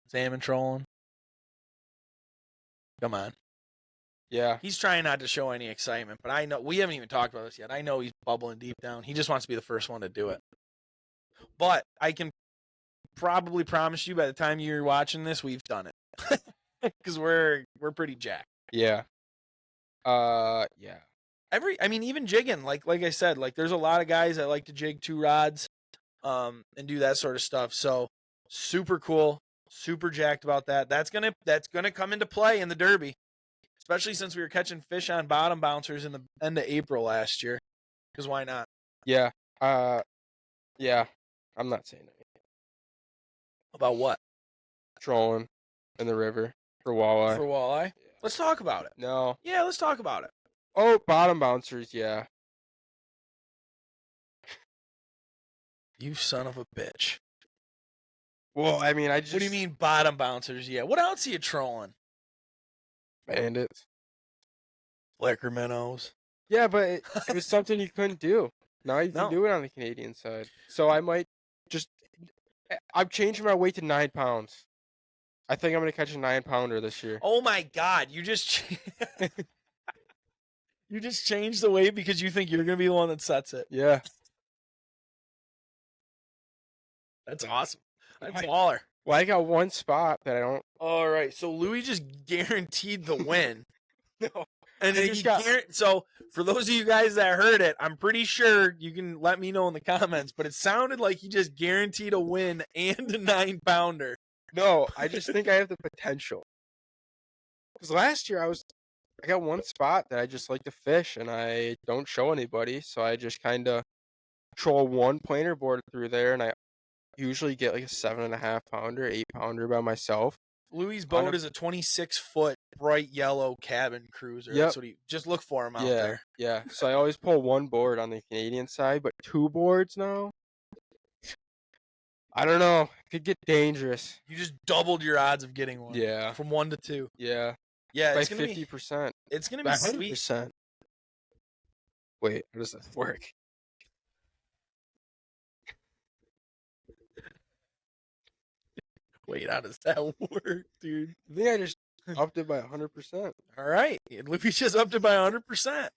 salmon trolling. Come on. Yeah. He's trying not to show any excitement, but I know we haven't even talked about this yet. I know he's bubbling deep down. He just wants to be the first one to do it. But I can probably promise you by the time you're watching this, we've done it. Because we're pretty jacked. Yeah. Yeah. Even jigging, like I said, like there's a lot of guys that like to jig 2 rods, and do that sort of stuff. So super cool, super jacked about that. That's gonna come into play in the Derby, especially since we were catching fish on bottom bouncers in the end of April last year. Because why not? Yeah. Yeah. I'm not saying anything. About what? Trolling in the river for walleye. For walleye? Yeah. Let's talk about it. No. Yeah, let's talk about it. Oh, bottom bouncers, yeah. You son of a bitch. Well, I mean, I just What do you mean bottom bouncers? Yeah. What else are you trolling? bandits. Flicker minnows. Yeah, but it was something you couldn't do. Now you can No. do it on the Canadian side. So I might just I'm changing my weight to 9 pounds. I think I'm gonna catch a 9-pounder this year. Oh my God! You just you just changed the weight because you think you're gonna be the one that sets it. Yeah. That's awesome. That's Right. baller. Well, I got one spot that I don't. All right, so Louis just guaranteed the win, No. and I then just got- so for those of you guys that heard it, I'm pretty sure you can let me know in the comments. But it sounded like he just guaranteed a win and a 9-pounder. No, I just think I have the potential. Because last year I got one spot that I just like to fish, and I don't show anybody, so I just kind of troll one planer board through there, and I usually get like a 7.5-pounder, 8-pounder by myself. Louis' boat is a 26-foot bright yellow cabin cruiser. That's what he just look for him out there. Yeah. So I always pull one board on the Canadian side, but 2 boards now. I don't know. It could get dangerous. You just doubled your odds of getting one. Yeah. From 1 to 2. Yeah. Yeah, By it's gonna 50%. It's gonna By be sweet. 100%. Wait, how does that work? Wait, how does that work, dude? I think I just upped it by 100%. All right. We just upped it by 100%.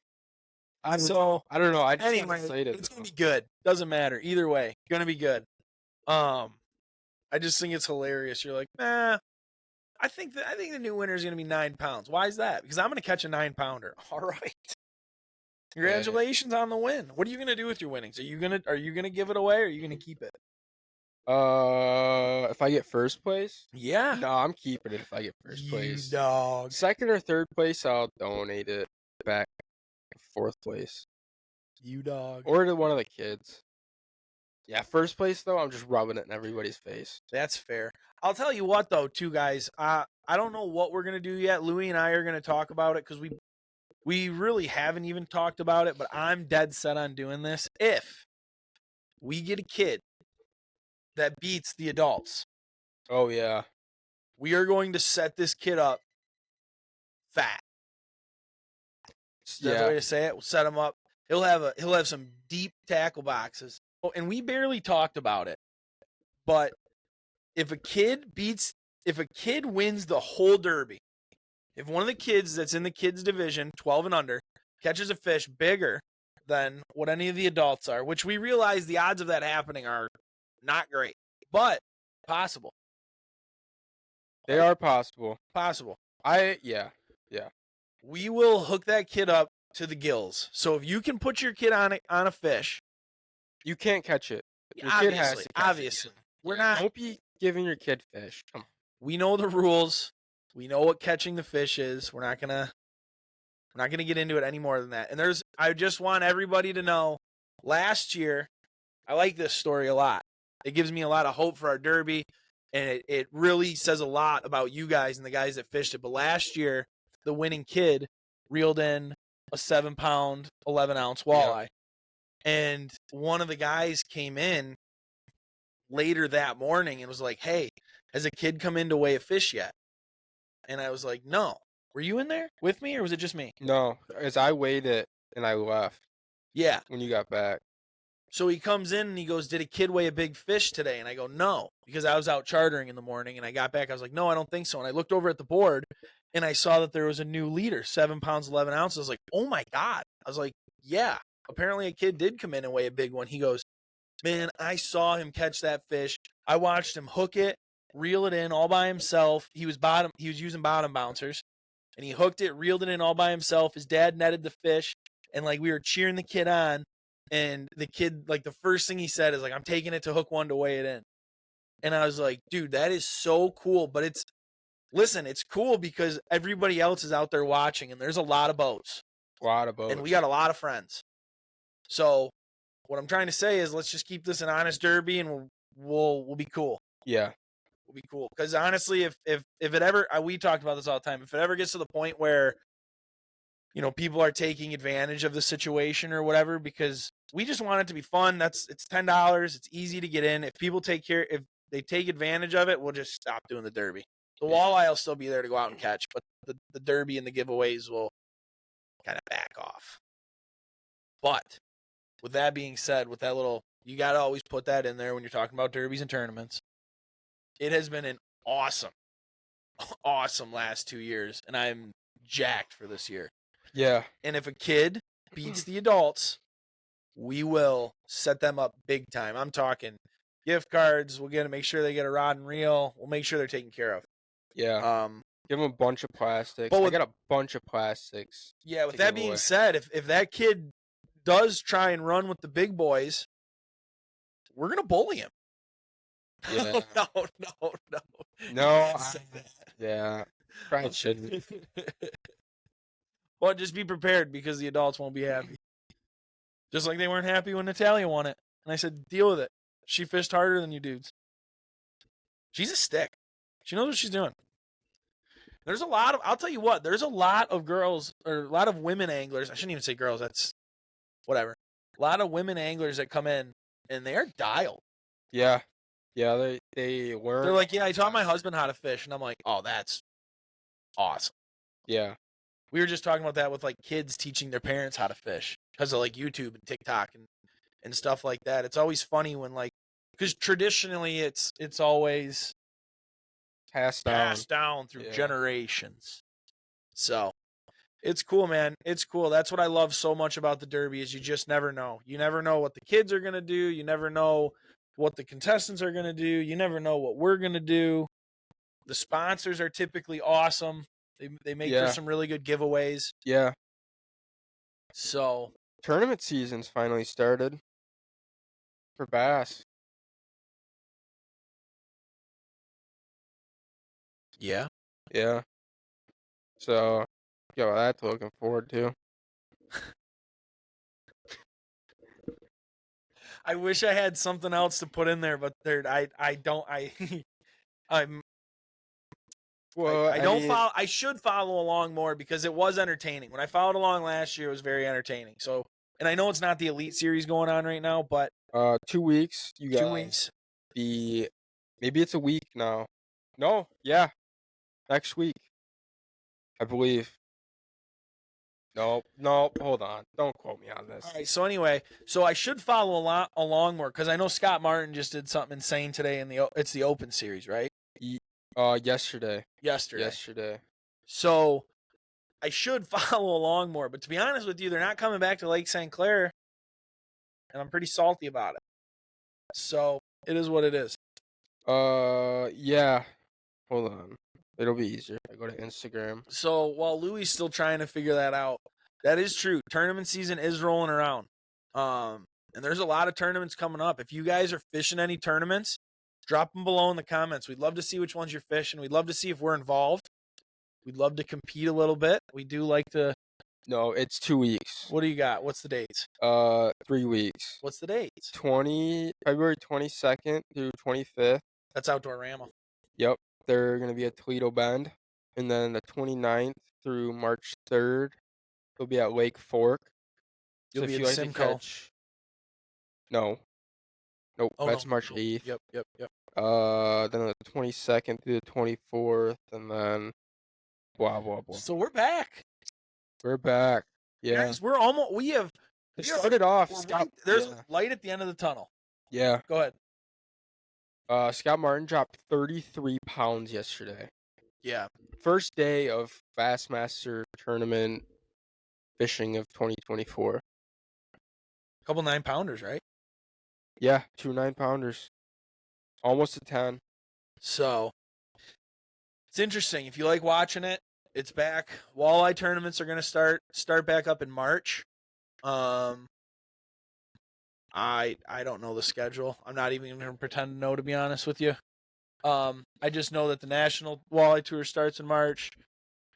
I don't know. I just got Anyway, excited. it's going to be good. Doesn't matter. Either way, going to be good. I just think it's hilarious. You're like, nah, I think the new winner is going to be 9 pounds. Why is that? Because I'm going to catch a 9-pounder. All right. Congratulations on the win. What are you going to do with your winnings? Are you going to give it away or are you going to keep it? If I get first place? Yeah. No, I'm keeping it if I get first place. Dog. Second or third place, I'll donate it back to fourth place. You dog. Or to one of the kids. Yeah, first place, though, I'm just rubbing it in everybody's face. That's fair. I'll tell you what, though, too, guys. I don't know what we're going to do yet. Louie and I are going to talk about it because we really haven't even talked about it, but I'm dead set on doing this. If we get a kid that beats the adults, Oh, yeah. we are going to set this kid up fat. That's the way to say it. We'll set him up. He'll have some deep tackle boxes. Oh, and we barely talked about it. But if a kid wins the whole derby, if one of the kids that's in the kids division, 12 and under, catches a fish bigger than what any of the adults are, which we realize the odds of that happening are not great, but possible. They are possible. Possible. Yeah. We will hook that kid up to the gills. So if you can put your kid on a fish, you can't catch it. Your obviously, kid has to catch it. We're not. Don't be giving your kid fish. Come on. We know the rules. We know what catching the fish is. We're not gonna get into it any more than that. And I just want everybody to know, last year, I like this story a lot. It gives me a lot of hope for our derby, and it really says a lot about you guys and the guys that fished it. But last year, the winning kid reeled in a 7-pound, 11-ounce walleye. Yeah. And one of the guys came in later that morning and was like, hey, has a kid come in to weigh a fish yet? And I was like, no. Were you in there with me or was it just me? No, as I weighed it and I left. Yeah. When you got back. So he comes in and he goes, did a kid weigh a big fish today? And I go, no, because I was out chartering in the morning and I got back. I was like, no, I don't think so. And I looked over at the board and I saw that there was a new leader, 7 pounds, 11 ounces. I was like, oh my God. I was like, yeah, apparently a kid did come in and weigh a big one. He goes, man, I saw him catch that fish. I watched him hook it, reel it in all by himself. He was using bottom bouncers and he hooked it, reeled it in all by himself. His dad netted the fish and like we were cheering the kid on. And the kid, like, the first thing he said is, like, I'm taking it to hook one to weigh it in. And I was like, dude, that is so cool. But it's cool because everybody else is out there watching, and there's a lot of boats. And we got a lot of friends. So what I'm trying to say is let's just keep this an honest derby, and we'll be cool. Yeah. We'll be cool. Because, honestly, if it ever – we talked about this all the time. If it ever gets to the point where – you know, people are taking advantage of the situation or whatever, because we just want it to be fun. It's $10. It's easy to get in. If they take advantage of it, we'll just stop doing the derby. The walleye will still be there to go out and catch, but the derby and the giveaways will kind of back off. But with that being said, with that little, you got to always put that in there when you're talking about derbies and tournaments. It has been an awesome last 2 years, and I'm jacked for this year. Yeah. And if a kid beats the adults, we will set them up big time. I'm talking gift cards. We'll make sure they get a rod and reel. We'll make sure they're taken care of. Yeah. Give them a bunch of plastics. I got a bunch of plastics. Yeah, with that being said, if that kid does try and run with the big boys, we're going to bully him. Yeah. No. Yeah. Probably shouldn't. Well, just be prepared because the adults won't be happy. Just like they weren't happy when Natalia won it. And I said, deal with it. She fished harder than you dudes. She's a stick. She knows what she's doing. I'll tell you what, there's a lot of girls, or a lot of women anglers. I shouldn't even say girls. That's whatever. A lot of women anglers that come in and they are dialed. Yeah. Yeah, they learn. They're like, yeah, I taught my husband how to fish. And I'm like, oh, that's awesome. Yeah. We were just talking about that with like kids teaching their parents how to fish because of like YouTube and TikTok and stuff like that. It's always funny when like, because traditionally it's always Passed down through Yeah. generations. So it's cool, man. It's cool. That's what I love so much about the Derby is you just never know. You never know what the kids are going to do. You never know what the contestants are going to do. You never know what we're going to do. The sponsors are typically awesome. They make for Yeah. some really good giveaways. Yeah. So Tournament season's finally started for bass. yeah. Yeah. So, yeah, that's looking forward to. I wish I had something else to put in there, but I don't I'm Well, I don't follow. I should follow along more because it was entertaining. When I followed along last year, it was very entertaining. So, and I know it's not the Elite Series going on right now, but 2 weeks. You got 2 weeks. maybe it's a week now. No, yeah, next week, I believe. No, hold on. Don't quote me on this. All right. So anyway, I should follow along more because I know Scott Martin just did something insane today in it's the Open Series, right? Yesterday. Yesterday. So I should follow along more, but to be honest with you, they're not coming back to Lake St. Clair, and I'm pretty salty about it. So it is what it is. Yeah. Hold on. It'll be easier. I go to Instagram. So while Louis still trying to figure that out, that is true. Tournament season is rolling around. And there's a lot of tournaments coming up. If you guys are fishing any tournaments, drop them below in the comments. We'd love to see which ones you're fishing. We'd love to see if we're involved. We'd love to compete a little bit. We do like to. No, it's 2 weeks. What do you got? What's the dates? 3 weeks. What's the dates? February 22nd through 25th. That's Outdoor Rama. Yep. They're going to be at Toledo Bend. And then the 29th through March 3rd, they'll be at Lake Fork. You'll so be if at you like to Simcoe. catch... No. Nope, Oh, that's no. March 8th. Yep. Then the 22nd through the 24th, and then blah, blah, blah. So we're back. We're back. Yeah. Guys, we're almost. It started off. There's light at the end of the tunnel. Yeah. Go ahead. Scott Martin dropped 33 pounds yesterday. Yeah. First day of Bassmaster Tournament fishing of 2024. Couple 9-pounders, right? Yeah, 2 9-pounders. Almost a 10. So it's interesting. If you like watching it, it's back. Walleye tournaments are going to start back up in March. I don't know the schedule. I'm not even going to pretend to know, to be honest with you. I just know that the National Walleye Tour starts in March.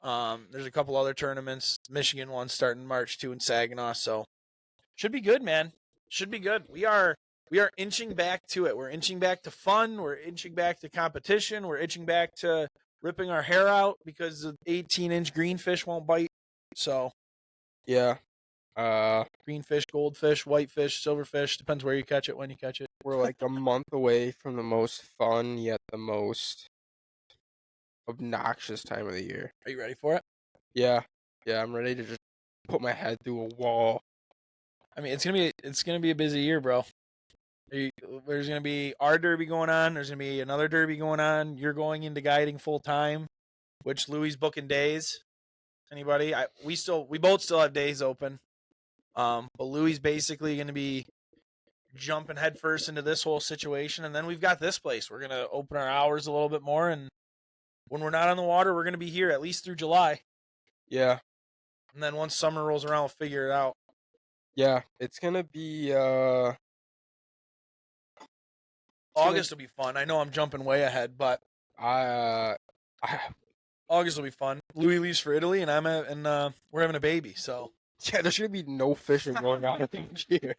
There's a couple other tournaments. Michigan one starting in March too in Saginaw. So should be good, man. Should be good. We are inching back to it. We're inching back to fun. We're inching back to competition. We're inching back to ripping our hair out because the 18-inch greenfish won't bite. So Yeah. greenfish, goldfish, whitefish, silverfish, depends where you catch it, when you catch it. We're like a month away from the most fun yet the most obnoxious time of the year. Are you ready for it? Yeah. Yeah, I'm ready to just put my head through a wall. I mean, it's gonna be a busy year, bro. There's gonna be our derby going on. There's gonna be another derby going on. You're going into guiding full time, which Louis booking days. Anybody? We both still have days open. But Louis basically gonna be jumping headfirst into this whole situation, and then we've got this place. We're gonna open our hours a little bit more, and when we're not on the water, we're gonna be here at least through July. Yeah. And then once summer rolls around, we'll figure it out. Yeah, it's gonna be August will be fun. I know I'm jumping way ahead, but August will be fun. Louis leaves for Italy, and we're having a baby. So yeah, there should be no fishing going on this year.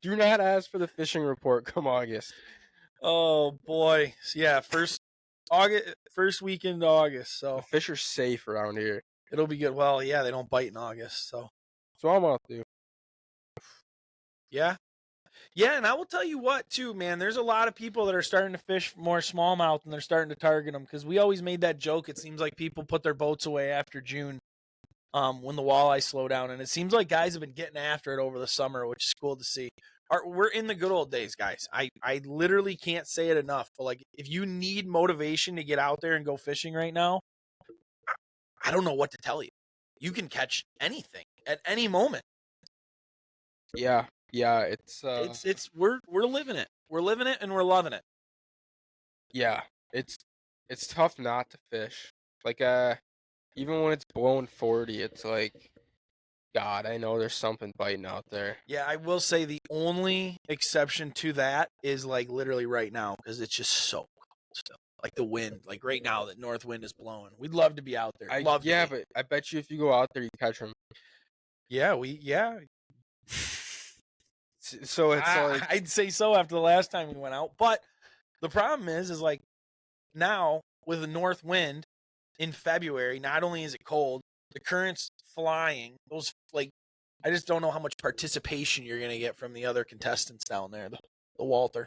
Do not ask for the fishing report come August. Oh boy, so yeah, first weekend of August. So the fish are safe around here. It'll be good. Well, yeah, they don't bite in August, so I'm out there. Yeah. Yeah, and I will tell you what, too, man. There's a lot of people that are starting to fish more smallmouth, and they're starting to target them because we always made that joke. It seems like people put their boats away after June when the walleye slow down, and it seems like guys have been getting after it over the summer, which is cool to see. we're in the good old days, guys. I literally can't say it enough. But like, if you need motivation to get out there and go fishing right now, I don't know what to tell you. You can catch anything at any moment. Yeah, it's We're living it. We're living it and we're loving it. yeah, it's tough not to fish. Like even when it's blowing 40, it's like, God, I know there's something biting out there. Yeah, I will say the only exception to that is like literally right now because it's just so cold still. Like the wind, like right now, the north wind is blowing. We'd love to be out there. Love to be. But I bet you if you go out there, you catch them. Yeah, So it's like, I'd say so after the last time we went out. But the problem is like now with the north wind in February, not only is it cold, the current's flying. Those like, I just don't know how much participation you're gonna get from the other contestants down there. The Walter.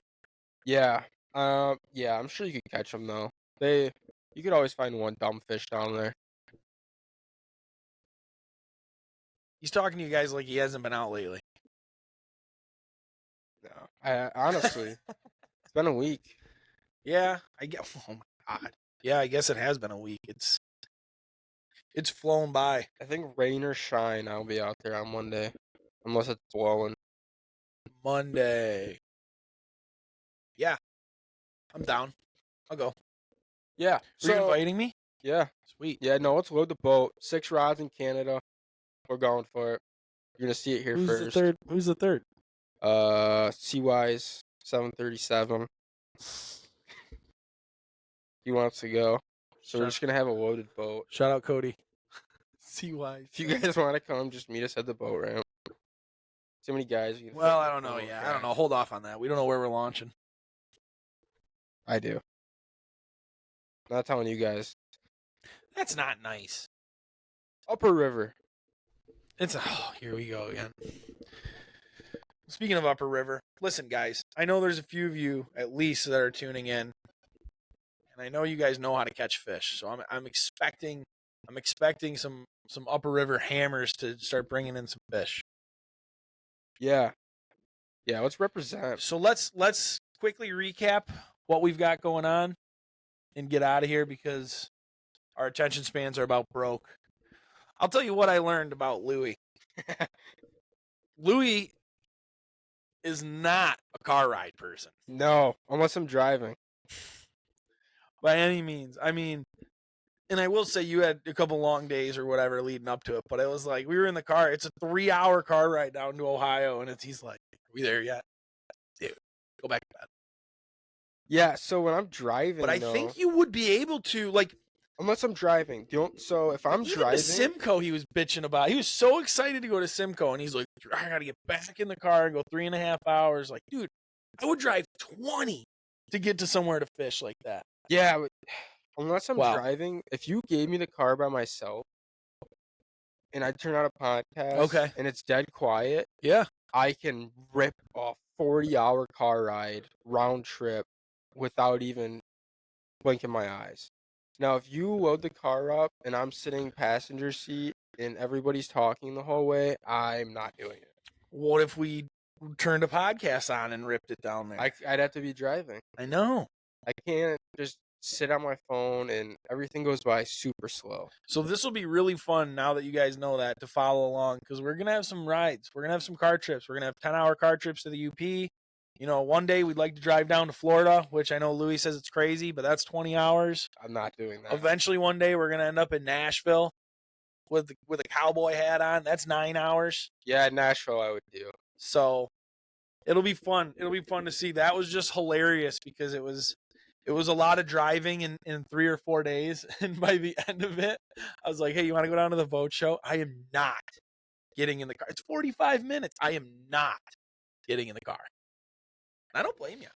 yeah, yeah, I'm sure you could catch them though. You could always find one dumb fish down there. He's talking to you guys like he hasn't been out lately. No, I honestly, it's been a week. Yeah, I get. Oh my god. Yeah, I guess it has been a week. It's flown by. I think rain or shine, I'll be out there on Monday, unless it's blowing. Monday. Yeah, I'm down. I'll go. Yeah. So you're inviting me? Yeah. Sweet. Yeah. No, let's load the boat. 6 rods in Canada. We're going for it. You're gonna see it here first. Who's the third? CY's 737. He wants to go, so we're just gonna have a loaded boat. Shout out Cody. CY. If you guys want to come, just meet us at the boat ramp. So many guys. Well, I don't know. Yeah, I don't know. Hold off on that. We don't know where we're launching. I do. Not telling you guys. That's not nice. Upper River. Here we go again. Speaking of Upper River, listen, guys. I know there's a few of you at least that are tuning in, and I know you guys know how to catch fish. So I'm expecting some Upper River hammers to start bringing in some fish. Yeah. Yeah. Let's represent. So let's quickly recap what we've got going on and get out of here because our attention spans are about broke. I'll tell you what I learned about Louie. Louie is not a car ride person. No, unless I'm driving. By any means. I mean, and I will say you had a couple long days or whatever leading up to it, but it was like we were in the car. It's a 3-hour car ride down to Ohio, and he's like, "Are we there yet? Dude, go back to bed." Yeah, so when I'm driving, but I think you would be able to, like, unless I'm driving. So if I'm even driving, to Simcoe, he was bitching about. He was so excited to go to Simcoe, and he's like, "I got to get back in the car and go 3.5 hours." Like, dude, I would drive 20 to get to somewhere to fish like that. Yeah, but unless I'm driving, if you gave me the car by myself and I turn on a podcast and it's dead quiet, yeah, I can rip a 40-hour car ride round trip without even blinking my eyes. Now, if you load the car up and I'm sitting passenger seat and everybody's talking the whole way, I'm not doing it. What if we turned a podcast on and ripped it down there? I'd have to be driving. I know. I can't just sit on my phone and everything goes by super slow. So this will be really fun now that you guys know that to follow along because we're going to have some rides. We're going to have some car trips. We're going to have 10-hour car trips to the UP. You know, one day we'd like to drive down to Florida, which I know Louis says it's crazy, but that's 20 hours. I'm not doing that. Eventually one day we're going to end up in Nashville with a cowboy hat on. That's 9 hours. Yeah, Nashville I would do. So it'll be fun. It'll be fun to see. That was just hilarious because it was a lot of driving in 3 or 4 days. And by the end of it, I was like, hey, you want to go down to the boat show? I am not getting in the car. It's 45 minutes. I am not getting in the car. I don't blame you.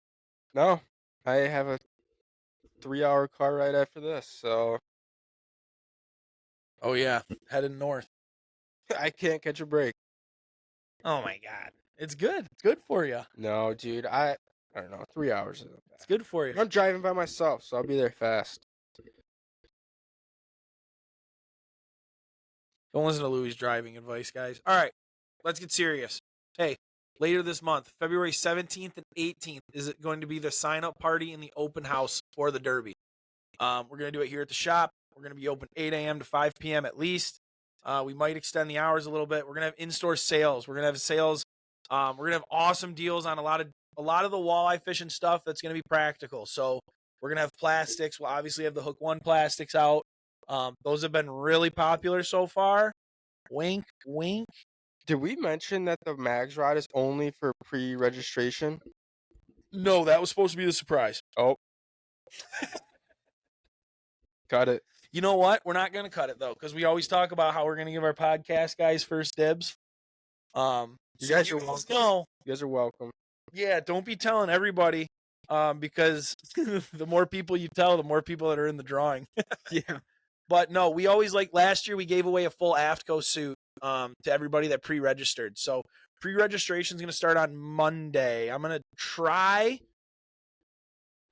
No, I have a 3-hour car ride after this, so. Oh, yeah. Heading north. I can't catch a break. Oh, my God. It's good. It's good for you. No, dude. I don't know. 3 hours isn't bad. It's good for you. I'm driving by myself, so I'll be there fast. Don't listen to Louis' driving advice, guys. All right. Let's get serious. Hey, later this month, February 17th and 18th, is it going to be the sign-up party and the open house for the Derby. We're going to do it here at the shop. We're going to be open 8 a.m. to 5 p.m. at least. We might extend the hours a little bit. We're going to have in-store sales. We're going to have sales. We're going to have awesome deals on a lot of the walleye fishing stuff that's going to be practical. So we're going to have plastics. We'll obviously have the Hook 1 plastics out. Those have been really popular so far. Wink, wink. Did we mention that the Mags rod is only for pre-registration? No, that was supposed to be the surprise. Oh. Cut it. You know what? We're not going to cut it, though, because we always talk about how we're going to give our podcast guys first dibs. You guys are welcome. No. You guys are welcome. Yeah, don't be telling everybody, because the more people you tell, the more people that are in the drawing. Yeah. But no, we always last year we gave away a full AFTCO suit to everybody that pre-registered. So pre-registration is going to start on Monday. I'm going to try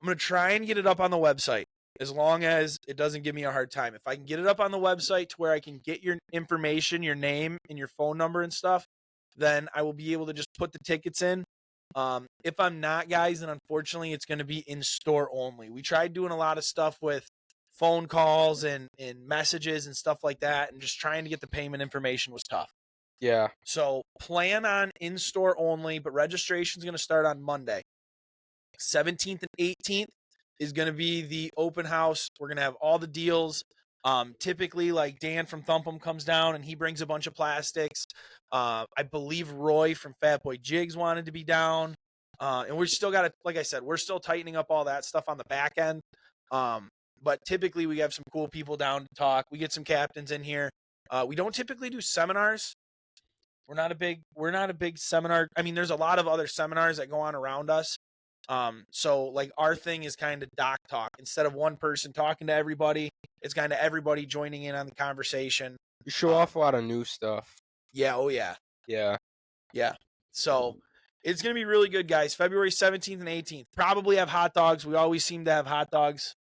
and get it up on the website as long as it doesn't give me a hard time. If I can get it up on the website to where I can get your information, your name, and your phone number and stuff, then I will be able to just put the tickets in. If I'm not, guys, then unfortunately it's going to be in store only. We tried doing a lot of stuff with phone calls and messages and stuff like that, and just trying to get the payment information was tough. Yeah. So plan on in store only, but registration is going to start on Monday. 17th and 18th is going to be the open house. We're going to have all the deals. Typically, like Dan from Thump'em comes down and he brings a bunch of plastics. I believe Roy from Fat Boy Jigs wanted to be down. And we're still got to, like I said, we're still tightening up all that stuff on the back end. But typically we have some cool people down to talk. We get some captains in here. We don't typically do seminars. We're not a big seminar. I mean, there's a lot of other seminars that go on around us. So like our thing is kind of doc talk. Instead of one person talking to everybody, it's kind of everybody joining in on the conversation. You show off a lot of new stuff. Yeah. Oh yeah. Yeah. Yeah. So it's going to be really good, guys. February 17th and 18th. Probably have hot dogs. We always seem to have hot dogs.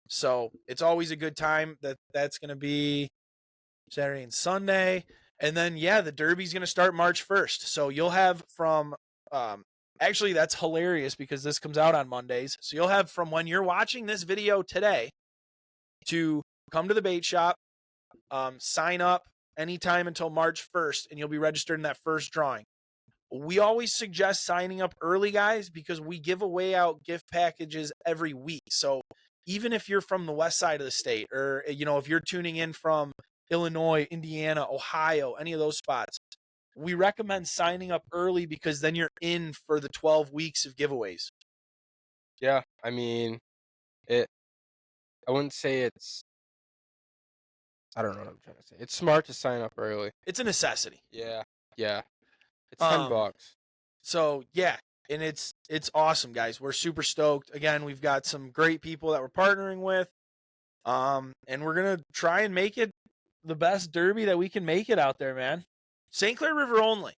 So it's always a good time. That's going to be Saturday and Sunday. And then, yeah, the Derby's going to start March 1st. So you'll have from, actually, that's hilarious because this comes out on Mondays. So you'll have from when you're watching this video today to come to the bait shop, sign up anytime until March 1st, and you'll be registered in that first drawing. We always suggest signing up early, guys, because we give away out gift packages every week. So even if you're from the west side of the state, or, you know, if you're tuning in from Illinois, Indiana, Ohio, any of those spots, we recommend signing up early because then you're in for the 12 weeks of giveaways. Yeah. I mean, I wouldn't say it's, I don't know what I'm trying to say. It's smart to sign up early. It's a necessity. Yeah. Yeah. It's $10. So yeah, and it's awesome, guys. We're super stoked. Again, we've got some great people that we're partnering with. And we're gonna try and make it the best Derby that we can make it out there, man. St. Clair River only.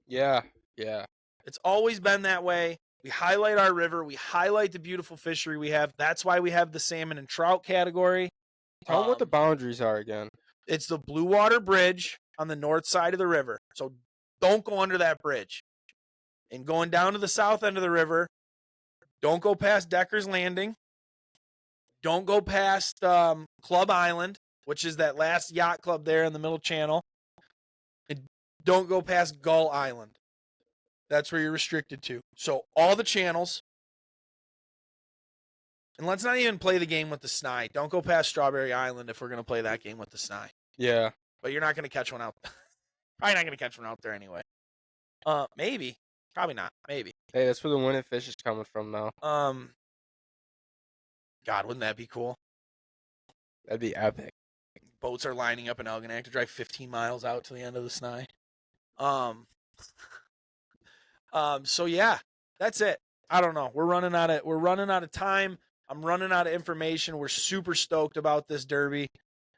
Yeah. Yeah. It's always been that way. We highlight our river. We highlight the beautiful fishery we have. That's why we have the salmon and trout category. Tell them what the boundaries are again. It's the Blue Water Bridge on the north side of the river. So don't go under that bridge. And going down to the south end of the river, don't go past Decker's Landing. Don't go past Club Island, which is that last yacht club there in the middle channel. And don't go past Gull Island. That's where you're restricted to. So all the channels. And let's not even play the game with the sny. Don't go past Strawberry Island if we're going to play that game with the sny. Yeah. But you're not going to catch one out. Probably not going to catch one out there anyway. Maybe. Probably not. Maybe. Hey, that's where the winning fish is coming from now. God, wouldn't that be cool? That'd be epic. Boats are lining up in Algonac to drive 15 miles out to the end of the Sny. So yeah, that's it. I don't know. We're running out of time. I'm running out of information. We're super stoked about this Derby.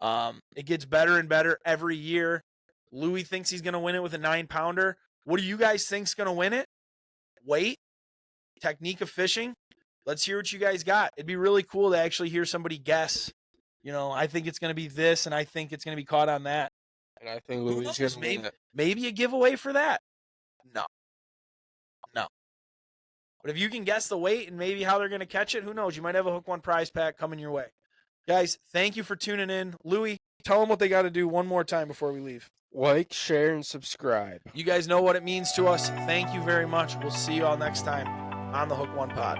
It gets better and better every year. Louis thinks he's going to win it with a 9-pounder. What do you guys think's going to win it? Weight? Technique of fishing? Let's hear what you guys got. It'd be really cool to actually hear somebody guess. You know, I think it's going to be this, and I think it's going to be caught on that. And I think Louis is going to win it. Maybe a giveaway for that. No. But if you can guess the weight and maybe how they're going to catch it, who knows? You might have a Hook One prize pack coming your way. Guys, thank you for tuning in. Louie, tell them what they got to do one more time before we leave. Like, share, and subscribe. You guys know what it means to us. Thank you very much. We'll see you all next time on the Hook One Pod.